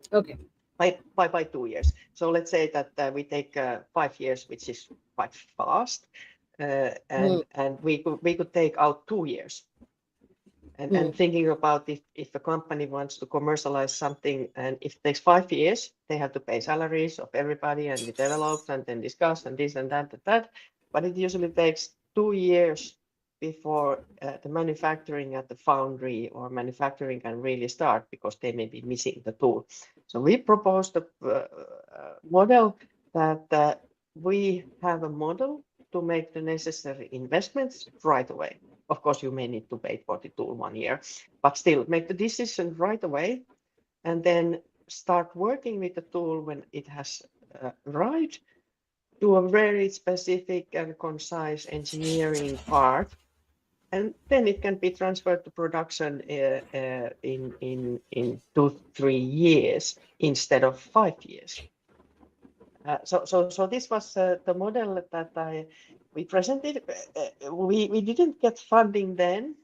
by 2 years. So let's say that we take 5 years, which is quite fast, and we could take out 2 years. And thinking about if a company wants to commercialize something, and if it takes 5 years, they have to pay salaries of everybody and develop and then discuss and this and that and that. But it usually takes 2 years before the manufacturing at the foundry or manufacturing can really start, because they may be missing the tool. So we proposed a model that we have a model to make the necessary investments right away. Of course, you may need to wait for the tool 1 year, but still make the decision right away, and then start working with the tool when it has arrived, do a very specific and concise engineering part, and then it can be transferred to production in 2-3 years instead of 5 years. So this was the model that we presented. We didn't get funding then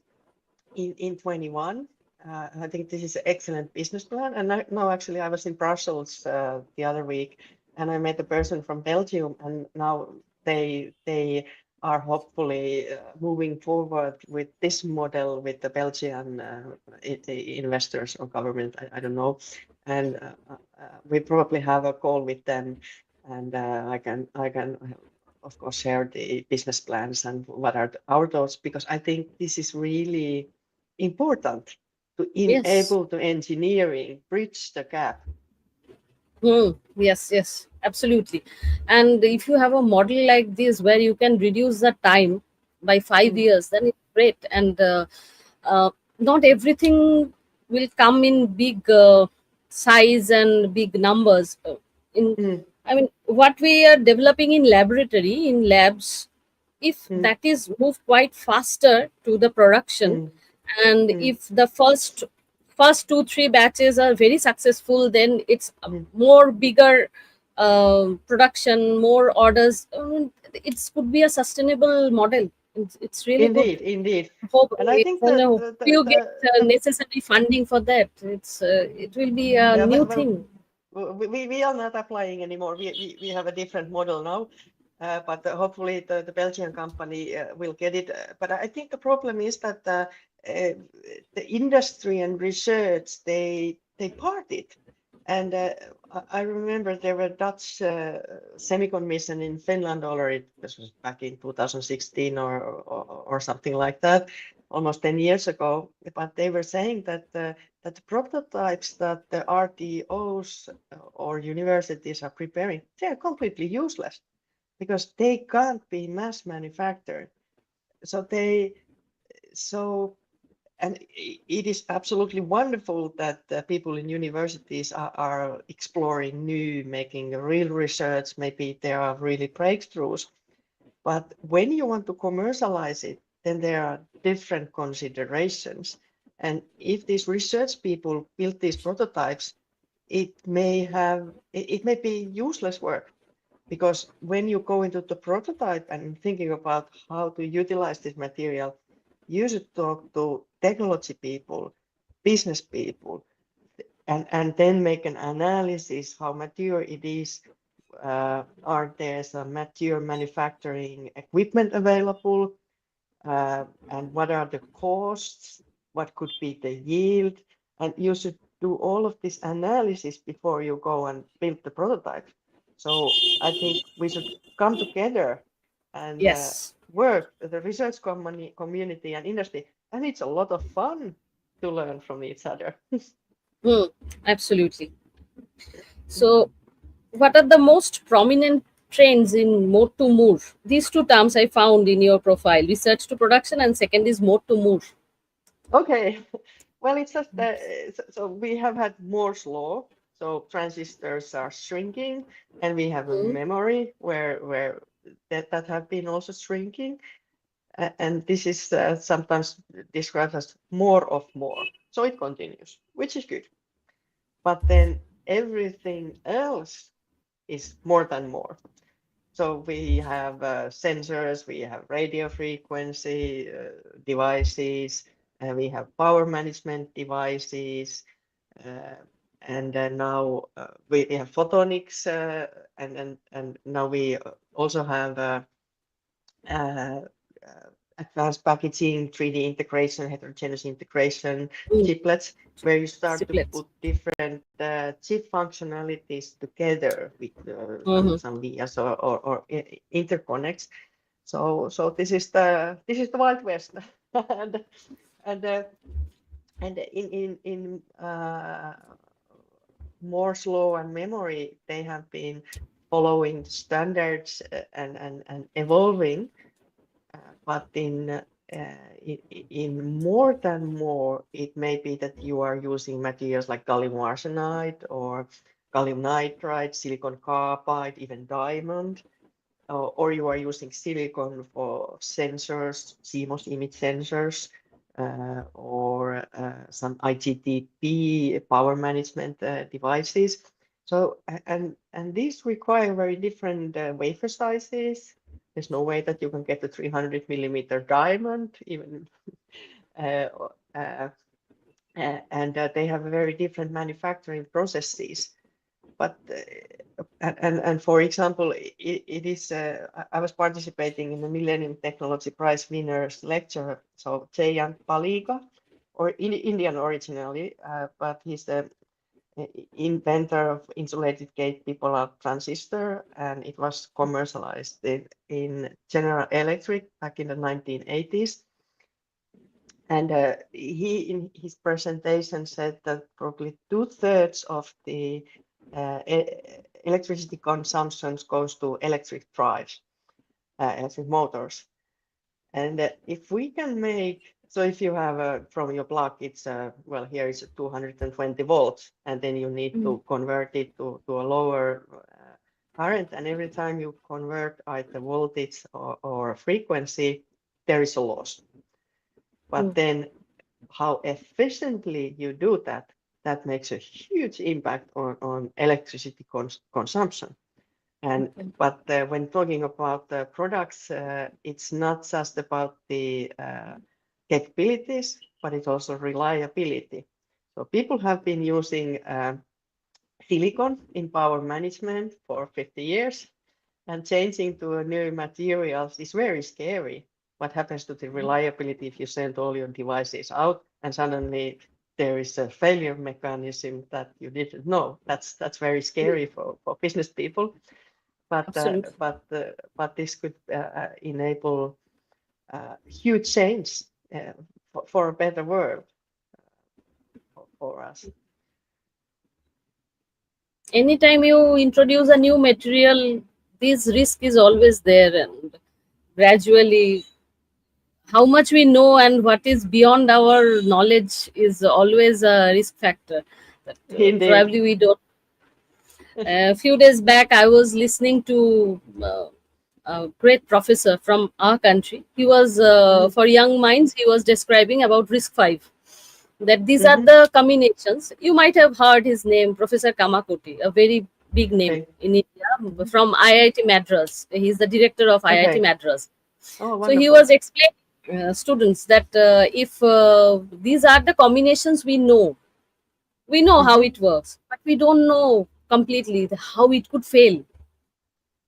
in 21. I think this is an excellent business plan. And now actually I was in Brussels the other week, and I met a person from Belgium, and now they are hopefully moving forward with this model with the Belgian investors or government, I don't know. And we probably have a call with them, and I can of course share the business plans and what are our thoughts, because I think this is really important to enable the engineering, bridge the gap. Yes, absolutely. And if you have a model like this where you can reduce the time by 5 years, then it's great. And not everything will come in big size and big numbers. In mm, I mean, what we are developing in laboratory, in labs, if mm, that is moved quite faster to the production, mm, and mm, if the first 2 3 batches are very successful, then it's a mm. more bigger production, more orders. It could be a sustainable model. It's really good. Indeed, indeed. Hope And I think and hope you get the necessary funding for that. It will be a yeah, new well, thing. we are not applying anymore. We have a different model now, but hopefully the Belgian company will get it. But I think the problem is that the industry and research they parted. And I remember there were Dutch semicon mission in Finland already. This was back in 2016 or something like that, almost 10 years ago. But they were saying that the prototypes that the RTOs or universities are preparing, they are completely useless because they can't be mass manufactured. So so and it is absolutely wonderful that people in universities are exploring new, making real research. Maybe there are really breakthroughs. But when you want to commercialize it, then there are different considerations. And if these research people build these prototypes, it may be useless work, because when you go into the prototype and thinking about how to utilize this material, you should talk to technology people, business people, and then make an analysis how mature it is. Are there some mature manufacturing equipment available? And what are the costs? What could be the yield? And you should do all of this analysis before you go and build the prototype. So I think we should come together and Yes. work, the research community and industry, and it's a lot of fun to learn from each other. Hmm, absolutely. So, what are the most prominent trends in mode to move? These two terms I found in your profile: research to production, and second is mode to move. Okay, well, it's just so we have had Moore's law, so transistors are shrinking, and we have a Hmm. memory where that have been also shrinking, and this is sometimes described as more of more. So it continues, which is good. But then everything else is more than more. So we have sensors, we have radio frequency devices, we have power management devices, uh, and now we have photonics, and now we also have uh, advanced packaging, 3D integration, heterogeneous integration, Hmm. chiplets, where you start to Triplets. put different chip functionalities together with Hmm. some vias or interconnects. So this is the Wild West, and and uh, and in Moore's law and memory, they have been following standards and evolving. But in more than more, it may be that you are using materials like gallium arsenide or gallium nitride, silicon carbide, even diamond, or you are using silicon for sensors, CMOS image sensors, or some IGBT power management devices. So, and these require very different wafer sizes. There's no way that you can get a 300 millimeter diamond, even, uh, uh, and they have very different manufacturing processes. But and for example, it is I was participating in the Millennium Technology Prize winners lecture. So Jayant Paliga, or Indian originally, but he's the inventor of insulated gate bipolar transistor, and it was commercialized in General Electric back in the 1980s. And he, in his presentation, said that probably 2/3 of the electricity consumption goes to electric drives, electric motors. And if we can make So if you have from your plug, it's well, here is 220 volts, and then you need Mm. to convert it to a lower current. And every time you convert either voltage or frequency, there is a loss. But Mm. then how efficiently you do that, that makes a huge impact on electricity consumption. And Okay. but when talking about the products, it's not just about the capabilities, but it's also reliability. So people have been using silicon in power management for 50 years, and changing to a new materials is very scary. What happens to the reliability if you send all your devices out and suddenly there is a failure mechanism that you didn't know? That's very scary for business people. But Absolutely. but this could enable huge change for a better world for us. Anytime you introduce a new material, this risk is always there, and gradually, how much we know and what is beyond our knowledge is always a risk factor that Indeed. probably we don't. A few days back, I was listening to a great professor from our country. He was Mhm, for young minds. He was describing about risk five. That these are mhm. the combinations. You might have heard his name, Professor Kamakoti, a very big name Okay. in India Mhm. from IIT Madras. He's the director of IIT Okay. Madras. Oh, So he was wonderful. explaining students that if these are the combinations we know how Mhm. it works, but we don't know completely how it could fail.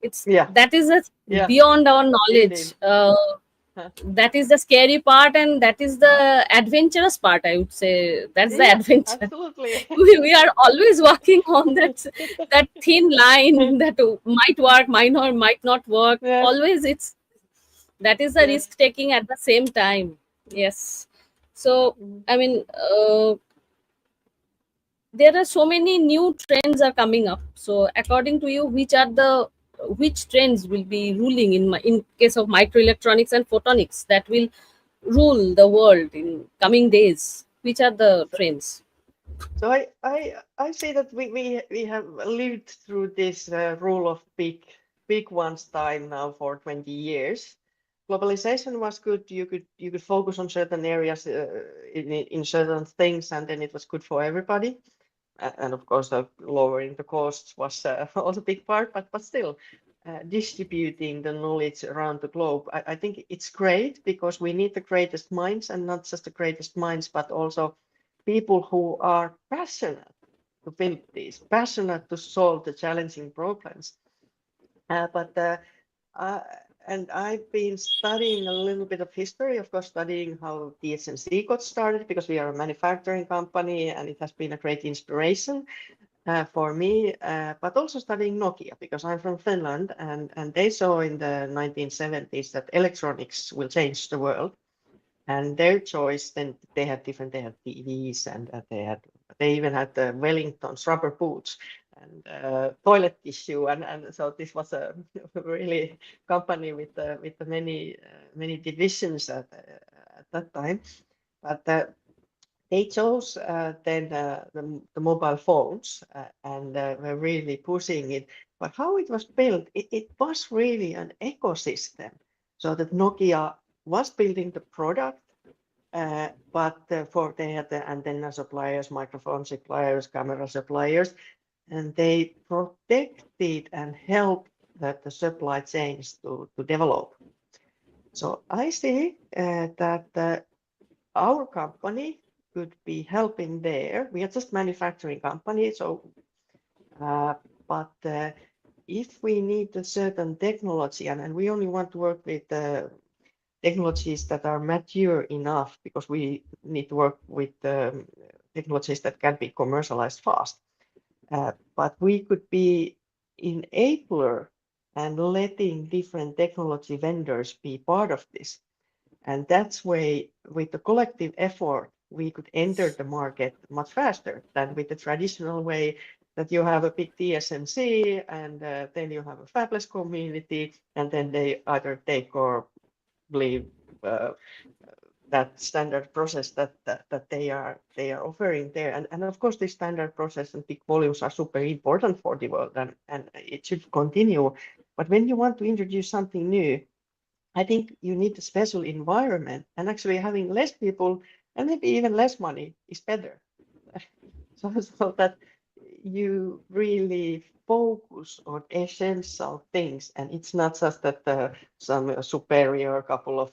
It's Yeah. that is a Yeah. beyond our knowledge. Indeed. Huh. That is the scary part, and that is the adventurous part. I would say that's the Yeah. adventure. Absolutely. We are always walking on that thin line that might work, might not work. Yes. Always, it's that is the Yes. risk taking at the same time. Yes. So Mhm. I mean, there are so many new trends are coming up. So according to you, which trends will be ruling in case of microelectronics and photonics that will rule the world in coming days? Which are the So, trends? so I say that we have lived through this rule of big one's time now for 20 years. Globalization was good. You could focus on certain areas in certain things, and then it was good for everybody. And of course, lowering the costs was also a big part, but still, distributing the knowledge around the globe. I think it's great because we need the greatest minds, and not just the greatest minds, but also people who are passionate to build these, passionate to solve the challenging problems. But uh, and I've been studying a little bit of history, of course, studying how TSMC got started because we are a manufacturing company, and it has been a great inspiration for me. But also studying Nokia because I'm from Finland, and they saw in the 1970s that electronics will change the world. And their choice, then they had TVs, and they even had the Wellington's rubber boots and toilet tissue, and so this was a really company with the many divisions at that time. But they chose then the mobile phones and were really pushing it. But how it was built, it was really an ecosystem. So that Nokia was building the product, but for they had the antenna suppliers, microphone suppliers, camera suppliers, and they protected and helped the supply chains to develop. So I see that our company could be helping there. We are just manufacturing company, so uh, but if we need a certain technology, and we only want to work with technologies that are mature enough, because we need to work with technologies that can be commercialized fast. But we could be enabler and letting different technology vendors be part of this. And that's way, with the collective effort, we could enter the market much faster than with the traditional way that you have a big TSMC and then you have a fabless community, and then they either take or leave uh, that standard process that they are offering there. And of course, this standard process and big volumes are super important for the world, and it should continue. But when you want to introduce something new, I think you need a special environment, and actually having less people and maybe even less money is better. So that you really focus on essential things, and it's not just that some superior couple of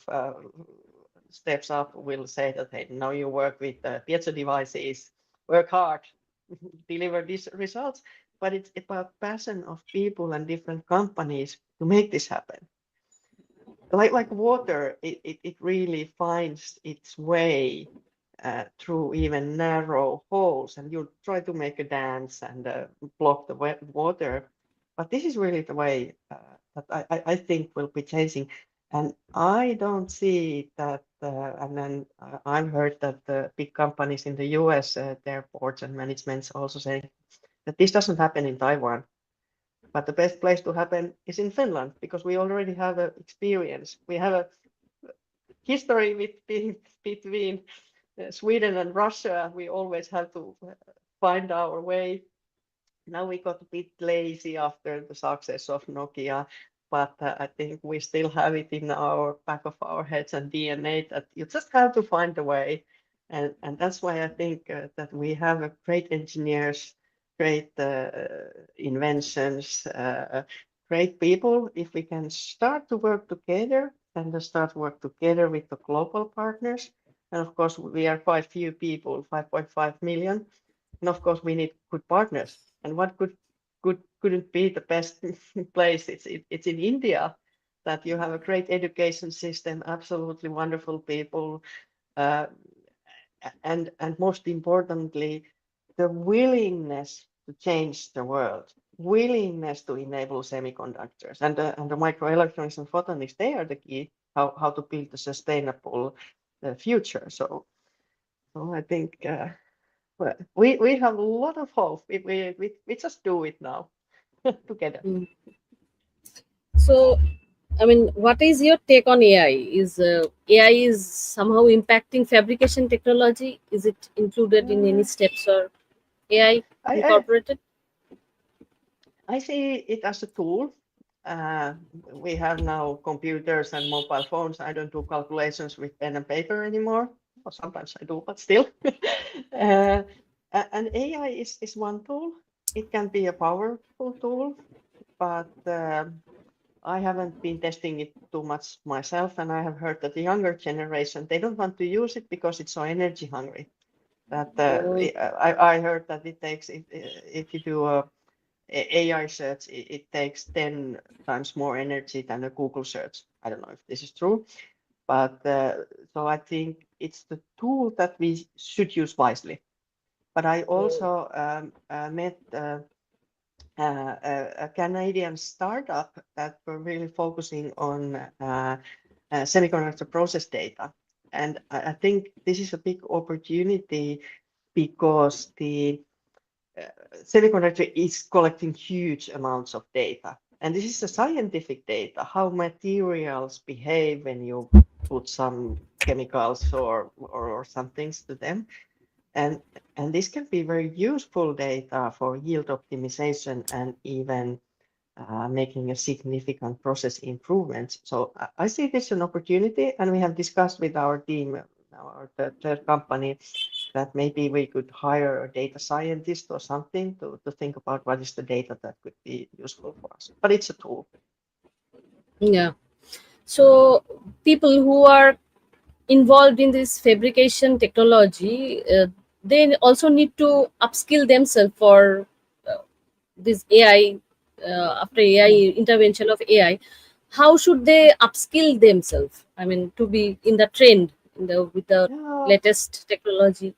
steps up will say that, hey, now you work with piezo devices, work hard, deliver these results, but it's about passion of people and different companies to make this happen. Like water, it really finds its way through even narrow holes, and you try to make a dance and block the wet water. But this is really the way that I think will be changing. And I don't see that, and then I've heard that the big companies in the US, their boards and managements also saying that this doesn't happen in Taiwan. But the best place to happen is in Finland, because we already have an experience. We have a history between Sweden and Russia. We always have to find our way. Now we got a bit lazy after the success of Nokia, but I think we still have it in our back of our heads and DNA that you just have to find a way. And that's why I think that we have a great engineers, great inventions, great people. If we can start to work together and start work together with the global partners, and of course we are quite few people, 5.5 million, and of course we need good partners. And what couldn't be the best place? It's in India, that you have a great education system, absolutely wonderful people, uh, and most importantly, the willingness to change the world, willingness to enable semiconductors, and the microelectronics and photonics. They are the key how to build a sustainable future. So I think. Well, we have a lot of hope. We just do it now together. Mm. So, I mean, what is your take on AI? Is AI is somehow impacting fabrication technology? Is it included in any Uh, steps or AI I, I incorporated? I see it as a tool. We have now computers and mobile phones. I don't do calculations with pen and paper anymore. Well, sometimes I do, but still. uh, and AI is one tool. It can be a powerful tool, but I haven't been testing it too much myself, and I have heard that the younger generation, they don't want to use it because it's so energy hungry. That Oh, I heard that it takes, if you do AI search, it takes 10 times more energy than a Google search. I don't know if this is true, but so I think it's the tool that we should use wisely. But I oh, also met a Canadian startup that were really focusing on semiconductor process data. And I think this is a big opportunity because the semiconductor is collecting huge amounts of data. And this is a scientific data, how materials behave when you put some chemicals or some things to them. And, and this can be very useful data for yield optimization and even making a significant process improvements. So I see this as an opportunity, and we have discussed with our team, our third company, that maybe we could hire a data scientist or something to think about what is the data that could be useful for us. But it's a tool. yeah. So, people who are involved in this fabrication technology, they also need to upskill themselves for this AI. After AI Mm. intervention of AI, how should they upskill themselves? I mean, to be in the trend in the with the Yeah, latest technology.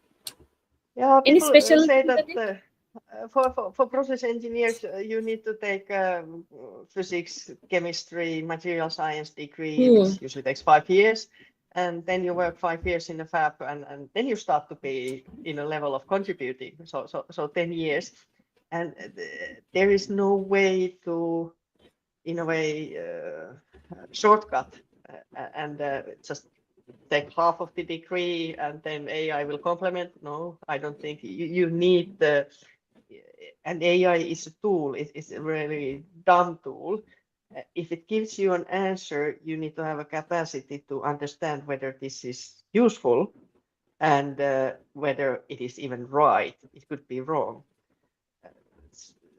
yeah. Any People special say thing that that it? for process engineers, you need to take physics, chemistry, material science degree, Hmm. which usually takes 5 years. And then you work 5 years in a fab, and then you start to be in a level of contributing. So 10 years. And there is no way to, in a way, shortcut and just take half of the degree and then AI will complement. No, I don't think you need the, and AI is a tool, it's a really dumb tool. If it gives you an answer, you need to have a capacity to understand whether this is useful and whether it is even right. It could be wrong.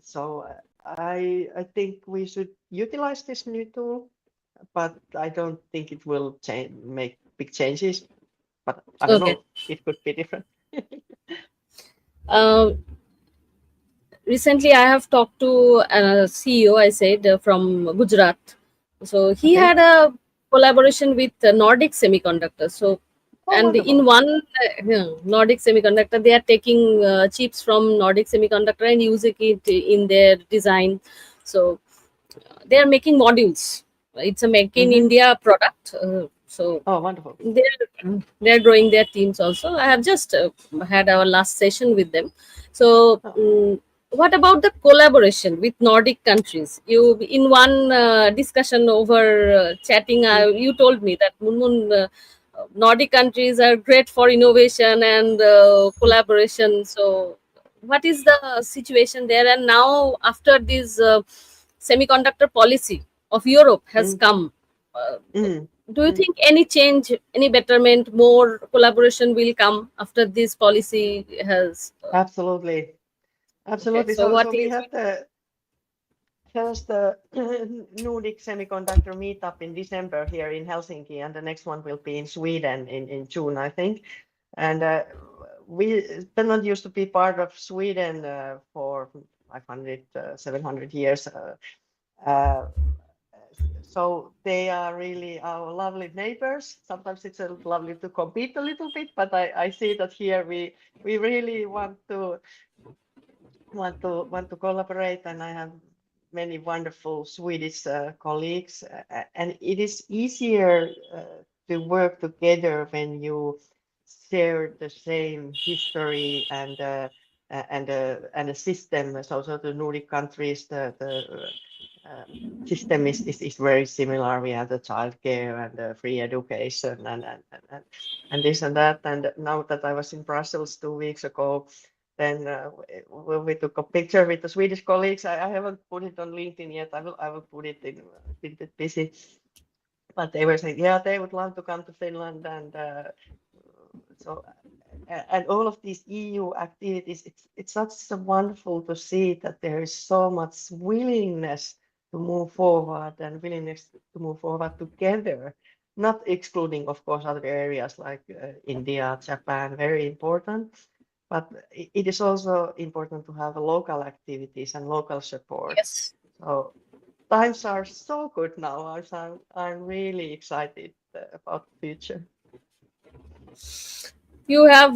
So I think we should utilize this new tool, but I don't think it will make big changes. But I don't Okay. know. It could be different. Uh, Recently, I have talked to a CEO, I said, from Gujarat. So he Okay. had a collaboration with Nordic Semiconductor. So, Oh, and in wonderful. one Nordic Semiconductor, they are taking chips from Nordic Semiconductor and using it in their design. So they are making modules. It's a make in Mm-hmm. India product. So Oh, wonderful. they're growing their teams also. I have just had our last session with them. So Oh, what about the collaboration with Nordic countries? You in one discussion over chatting, mm, you told me that Munmun, Nordic countries are great for innovation and mm, collaboration. So what is the situation there? And now after this semiconductor policy of Europe has mm, come, uh, mm, do you mm. think any change, any betterment, more collaboration will come after this policy has? Absolutely. Okay, Absolutely. so So what we is? had the first Nordic Semiconductor meetup in December here in Helsinki, and the next one will be in Sweden in June, I think. And Finland used to be part of Sweden for 500, 700 years. Uh, so they are really our lovely neighbors. Sometimes it's lovely to compete a little bit, but I see that here we really want to collaborate, and I have many wonderful Swedish colleagues, and it is easier to work together when you share the same history and a system. So the Nordic countries, the system is very similar. We have the childcare and the free education and this and that. And now that I was in Brussels 2 weeks ago, then we took a picture with the Swedish colleagues. I haven't put it on LinkedIn yet. I will put it in a bit busy. But they were saying, yeah, they would love to come to Finland, and so and all of these EU activities. It's such so wonderful to see that there is so much willingness to move forward and willingness to move forward together. Not excluding, of course, other areas like India, Japan, very important. But it is also important to have local activities and local support. Yes, So times are so good now. I'm really excited about the future. you have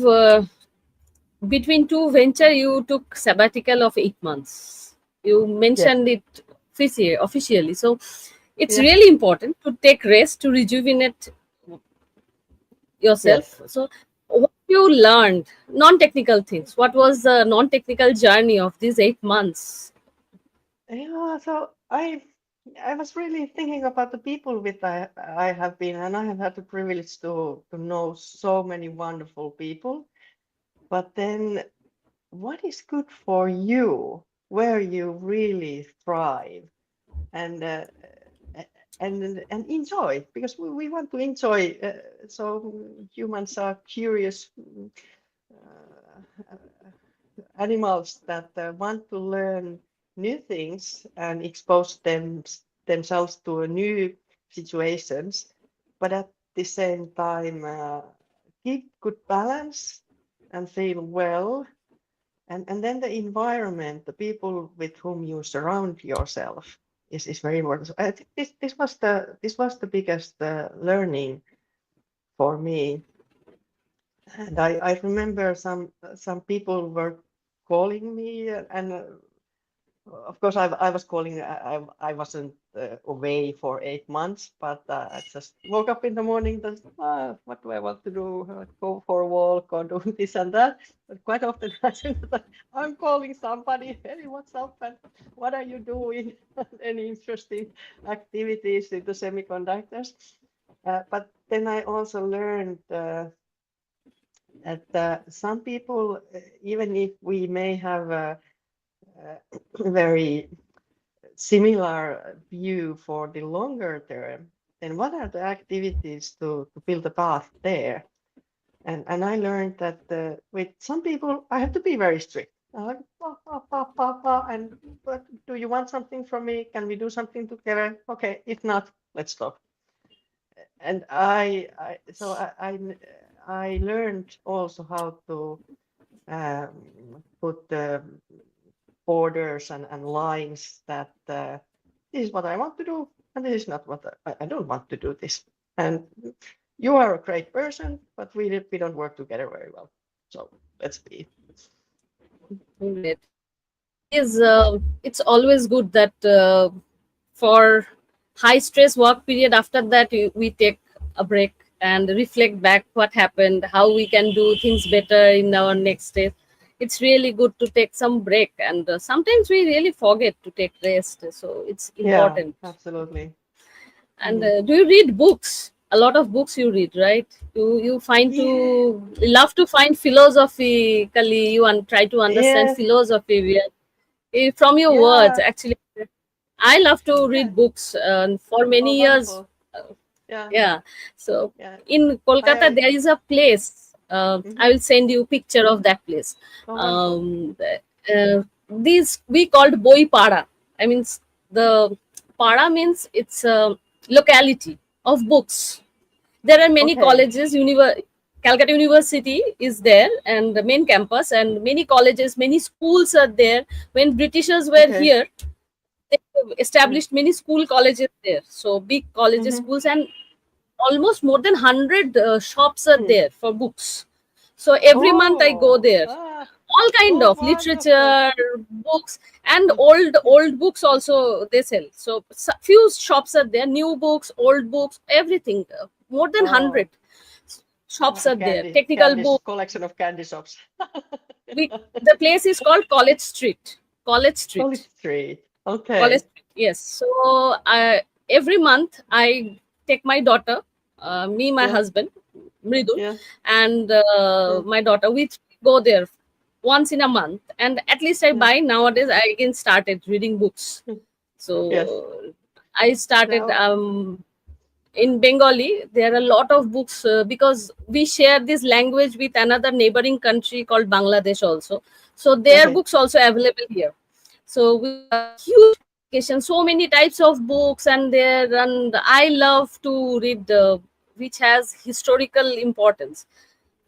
between two venture, you took sabbatical of 8 months. You Yes, mentioned it officially. So it's yes, really important to take rest to rejuvenate yes. yourself. So what you learned, non-technical things. What was the non-technical journey of these 8 months? Yeah, so I was really thinking about the people with I have been, and I have had the privilege to know so many wonderful people. But then, what is good for you, where you really thrive, and and enjoy, because we want to enjoy. So humans are curious uh, animals that want to learn new things and expose themselves to new situations, but at the same time keep good balance and feel well. And then the environment, the people with whom you surround yourself is very important. So I think this was the biggest learning for me. And I remember some people were calling me, and of course I was calling. I wasn't away for 8 months, but I just woke up in the morning. Just what do I want to do? Go for a walk or do this and that. But quite often I think that I'm calling somebody. Hey, what's up? And what are you doing? Any interesting activities in the semiconductors? But then I also learned that some people, even if we may have a very similar view for the longer term, then what are the activities to build a path there? And I learned that with some people, I have to be very strict. I'm like, and but do you want something from me? Can we do something together? Okay, if not, let's stop. And I learned also how to put the borders and lines that this is what I want to do, and this is not what I don't want to do this. And you are a great person, but we don't work together very well. So let's be. Great. It is. It's always good that for high stress work period, after that we take a break and reflect back what happened, how we can do things better in our next step. It's really good to take some break, and sometimes we really forget to take rest. So it's Yeah, important. absolutely. And Mhm. do you read books? A lot of books you read, right? You find to Yeah, love to find philosophically. You try to understand yes, philosophy from your words. yeah, Actually, I love to yeah. read books. For Oh, many years, wonderful. Yeah, yeah. So yeah. in Kolkata, I there is a place. I mhm. will send you a picture of that place. Oh, wonderful. These we called Boi Pada. I mean, the Pada means it's a locality of books. There are many Okay, colleges. Calcutta University is there, and the main campus, and many colleges, many schools are there. When Britishers were okay. here, they Mm. established many school colleges there. So big colleges, Mm-hmm. schools, and almost more than 100 shops are Mm. there for books. So every month I go Oh, there. All kind oh, of wonderful. literature, books, and Mm, mm. old books also they sell. So few shops are there, new books, old books, everything. More than Oh, 100 shops a are there. Technical books. collection of candy shops. We The place is called College Street. College College Street. Street. College Okay. Street. Yes. So every month I take my daughter, me, my Yeah, husband, Mridul, yeah. and Mm, my daughter. We go there once in a month, and at least I yeah. buy nowadays. I again started reading books. Mm. Yes. So I started Now, in Bengali. There are a lot of books because we share this language with another neighboring country called Bangladesh also. So their okay. books also available here. So we have a huge collection, so many types of books, and I love to read which has historical importance.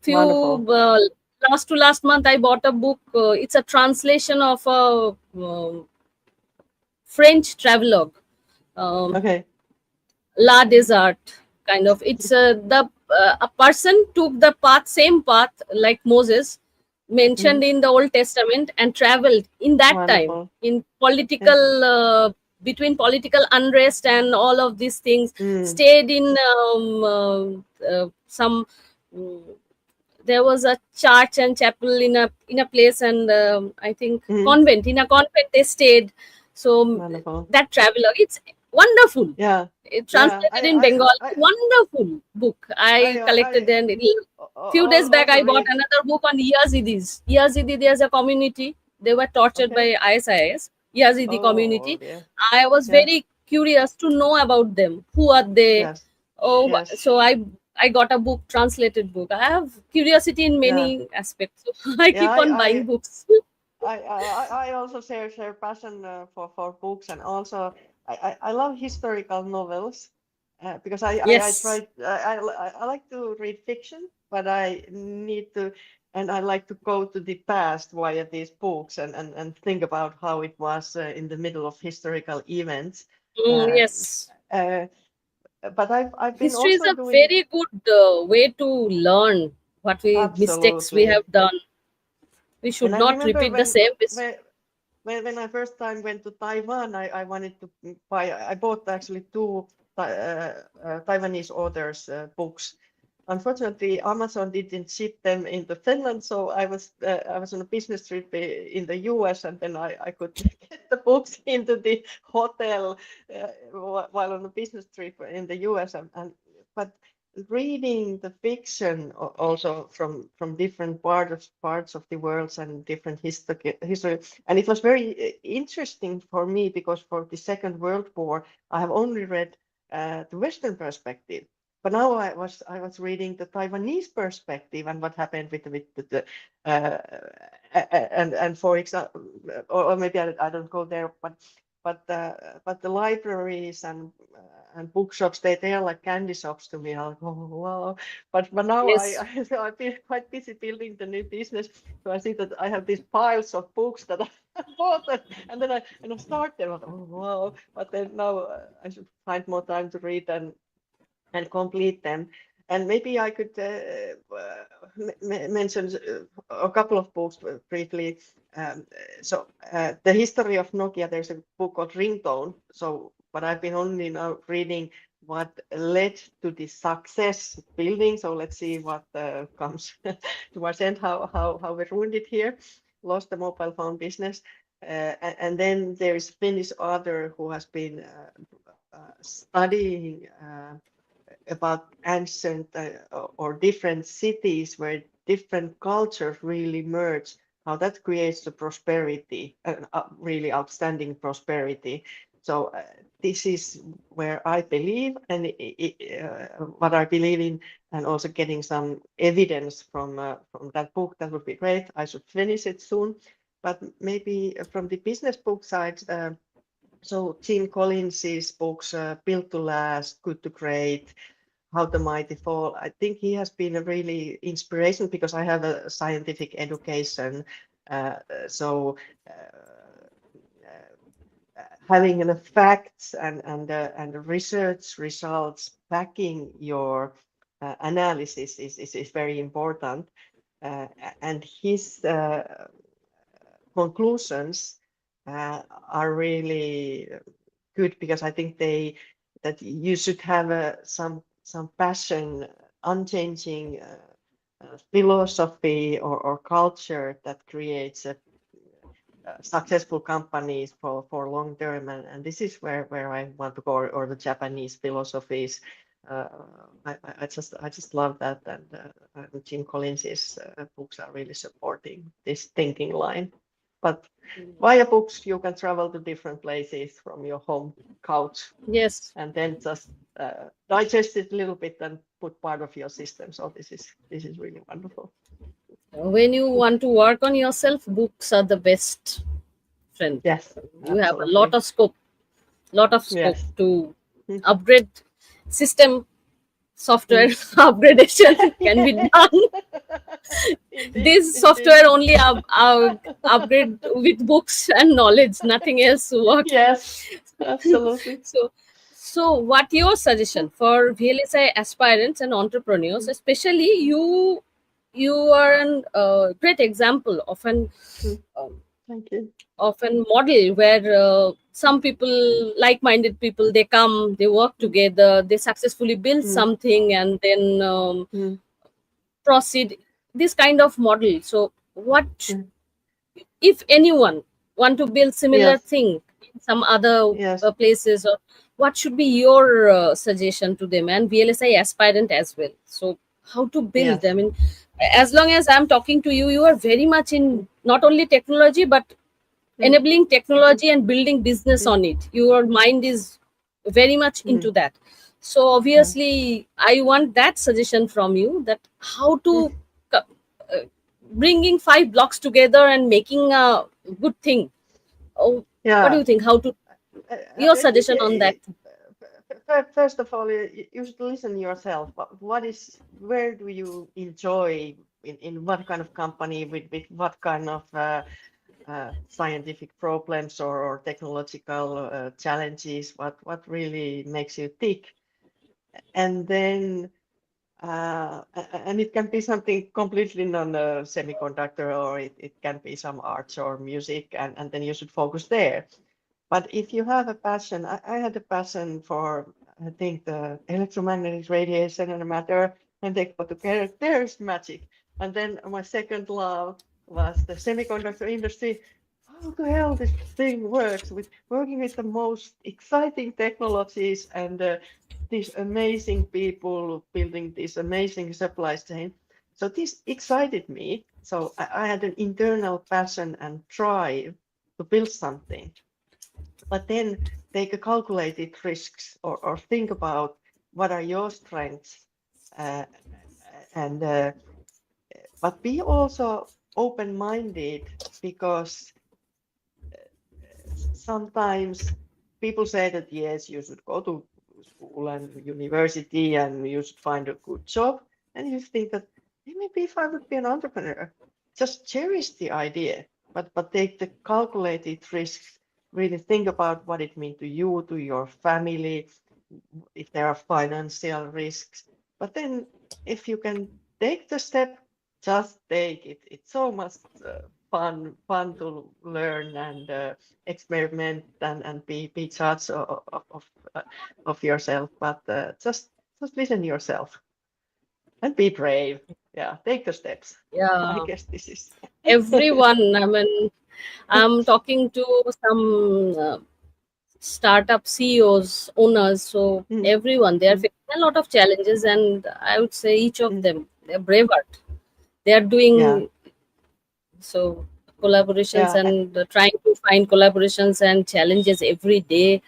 Few Wonderful. last to last month I bought a book. It's a translation of a French travelogue. Um, Okay. La Mhm. Desert, kind of. It's the a person took the same path like Moses mentioned Mhm. in the Old Testament and traveled in that time Wonderful. in Yeah. political between political unrest and all of these things. Mm. Stayed in some. mm, there was a church and chapel in a place, and I think Mhm. convent. In a convent they stayed. So Wonderful. that traveler, it's wonderful. Yeah. It Yeah. translated in Bengali. Wonderful book. I collected. I Then few days back I also bought read. another book on Yazidis. Yazidi, there's a community. They were tortured Okay. by ISIS. Yazidi Oh, community. dear. I was Yeah. very curious to know about them. Who are they? Yes. Oh, Yes. so I got a book, translated book. I have curiosity in Yeah. many aspects. So I Yeah. keep on buying books. I also share passion for books, and also I love historical novels because I Yes. try I like to read fiction, but I need to, and I like to go to the past via these books and think about how it was in the middle of historical events. Uh, Yes. uh, but I've been History is also a doing. very good way to learn what we mistakes we Absolutely. have done. We And should I not remember repeat the same mistake. when I first time went to Taiwan, I wanted to buy. I bought actually two Taiwanese authors' books. Unfortunately, Amazon didn't ship them into Finland, so I was on a business trip in the US, and then I could get the books into the hotel while on a business trip in the US. And but reading the fiction also from different parts of the world and different history, and it was very interesting for me because for the Second World War I have only read the Western perspective, but now I was reading the Taiwanese perspective and what happened with the uh, and for example, or maybe I don't go there, but the libraries and bookshops, they are like candy shops to me. I'm like, oh wow. But now Yes. I've been quite busy building the new business, so I see that I have these piles of books that I bought, and then I start them. Oh wow! But then now I should find more time to read and complete them. And maybe I could mention a couple of books briefly. Um, the history of Nokia, there's a book called Ringtone. So, but I've been only now reading what led to the success building. So let's see what comes towards the end, how we ruined it here, lost the mobile phone business. And then there is a Finnish author who has been studying about ancient or different cities where different cultures really merge, how that creates the prosperity, really outstanding prosperity. So this is where I believe, and what I believe in, and also getting some evidence from that book. That would be great. I should finish it soon, but maybe from the business book side. So Jim Collins's books, Built to Last, Good to Great, How the Mighty Fall. I think he has been a really inspiration because I have a scientific education. So having the facts and research results backing your analysis is very important. And his conclusions are really good because I think that you should have some passion, unchanging philosophy or culture that creates successful companies for long term, and this is where I want to go, or the Japanese philosophies. Uh, I just love that, and Jim Collins's books are really supporting this thinking line. But via books, you can travel to different places from your home couch Yes. and then just digest it a little bit and put part of your system. So this is really wonderful. When you want to work on yourself, books are the best friend. Yes, You have a lot absolutely. of scope, lot of scope Yes. to Mm, upgrade system software mm. upgradation can be Yes. done. Indeed, This indeed. software only upgrade with books and knowledge, nothing else work. Yes, absolutely. So, so what your suggestion for VLSI aspirants and entrepreneurs, Mm, especially you? You are an great example mm. um, Thank you. of an model where some people, like-minded people, they come, they work Mm, together, they successfully build mm, something, and then mm, proceed. This kind of model. So, what mm. if anyone want to build similar Yes, thing in some other yes, places, or what should be your suggestion to them, and VLSI aspirant as well? So how to build, I yes. mean, as long as I'm talking to you, you are very much in Mm, not only technology but mm, enabling technology and building business mm, on it. Your mind is very much mm, into that. So mm, obviously I want that suggestion from you, that how mm. to co- uh, bringing five blocks together and making a good thing. Oh, what do Yeah, you think, how to, your I think suggestion on that? first of all, you should listen yourself. Where do you enjoy in what kind of company with what kind of scientific problems or technological challenges? What really makes you tick? And then and it can be something completely non semiconductor, or it can be some arts or music, and then you should focus there. But if you have a passion, I had a passion for, I think, the electromagnetic radiation and matter, and they go together. There's magic. And then my second love was the semiconductor industry. how the hell this thing works with working with the most exciting technologies and these amazing people building this amazing supply chain. So this excited me. So I had an internal passion and drive to build something, but then take a calculated risks or think about what are your strengths uh, and but be also open-minded because sometimes people say that yes, you should go to school and university and you should find a good job. And you think that "Hey, maybe if I would be an entrepreneur, just cherish the idea, but take the calculated risks, really think about what it means to you, to your family, if there are financial risks. But then if you can take the step, just take it. It's so much fun to learn and experiment and be judge of yourself. But just listen to yourself and be brave. Yeah, take the steps. I Yeah, guess this is. everyone. I mean, I'm talking to some startup CEOs, owners. So Mm, everyone, they are mm, facing a lot of challenges, and I would say each of mm. them, they're braveheart. They are Yeah, doing so collaborations yeah, and trying to find collaborations and challenges every day.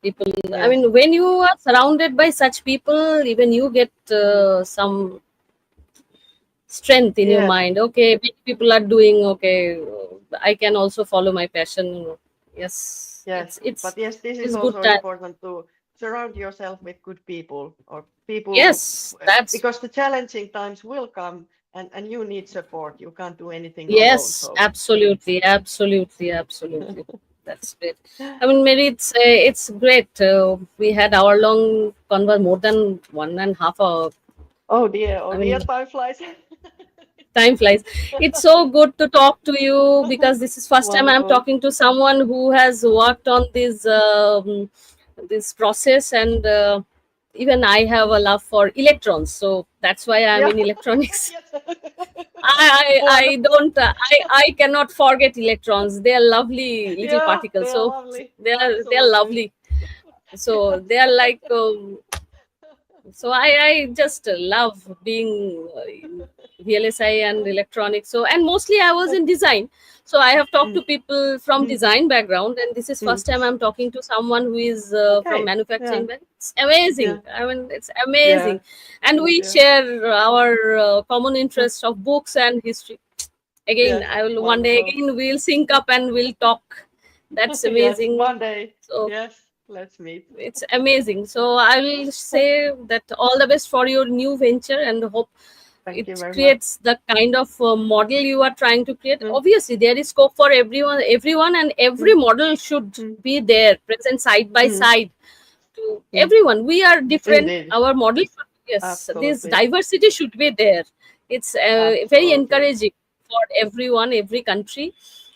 People, I yes, mean, when you are surrounded by such people, even you get mm, some strength in your yes. mind. Okay, many people are doing. Okay, I can also follow my passion. Yes, Yes, it's but yes, this is it's good also time. important to surround yourself with good people or people Yes, that's because the challenging times will come and you need support. You can't do anything alone. yes, So absolutely, absolutely, absolutely. That's great. I mean, Mary, it's great. We had hour long converse, more than 1.5 hour. oh I mean, dear, time flies. time flies. It's so good to talk to you because this is first time I'm Wonderful. talking to someone who has worked on this process, and even I have a love for electrons, so that's why I'm Yeah. in electronics. Yes. I Wonderful. don't I cannot forget electrons. They are lovely little Yeah, particles, they are so lovely. they are Absolutely. lovely. So they are like so I just love being in VLSI and electronics. So and mostly I was in design. So I have talked to Mm, people from mm, design background, and this is mm. first time I'm talking to someone who is from Okay. manufacturing. Yeah. Back. It's amazing. Yeah. I mean, it's Yeah. amazing, and we Yeah. share our common interest of books and history. Again, Yes. I will one day Wonderful. again we'll sync up and we'll talk. That's Yes. amazing. One day. So Yes. Let's meet. it's amazing. So I'll say that all the best for your new venture and hope Thank you it very much. creates the kind of model you are trying to create. Mm, Obviously, there is scope for everyone, and every mm, model should mm, be there, present side by mm, side to mm. everyone. We are different. Indeed. Our model, should, yes, this Absolutely. diversity should be there. It's very Absolutely. encouraging for everyone, every country,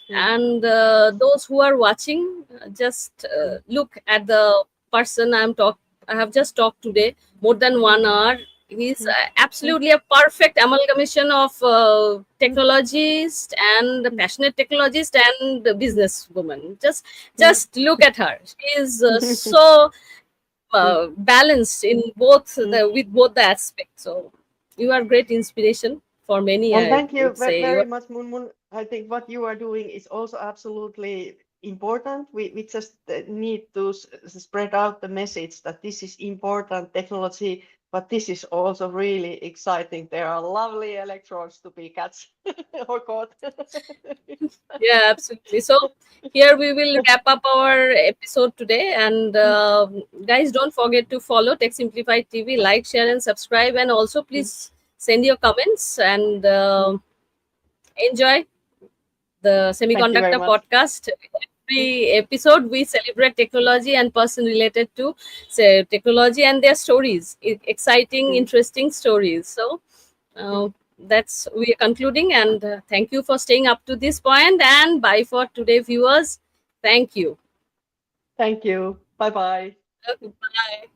Mm, and those who are watching, just mm, look at the person I have just talked today more than mm, 1 hour. He's mm, mm, absolutely a perfect amalgamation of mm, technologist and mm, passionate technologist and businesswoman. mm. Just look at her. She is so Mm, balanced in both mm. with both the aspects. So you are great inspiration for many. And I thank you would say you very are. much, Mun. I think what you are doing is also absolutely important. We just need to spread out the message that this is important technology, but this is also really exciting. There are lovely electrons to be catch or caught. Yeah, absolutely. So here we will wrap up our episode today. And guys, don't forget to follow Tech Simplified TV, like, share, and subscribe. And also, please send your comments and enjoy the Thank you very Semiconductor much. podcast. Every episode, we celebrate technology and person related to say, technology and their stories, exciting, Mm, interesting stories. So mm. uh, that's we are concluding, and thank you for staying up to this point. And bye for today, viewers. Thank you. Thank you. Bye bye. Okay, bye.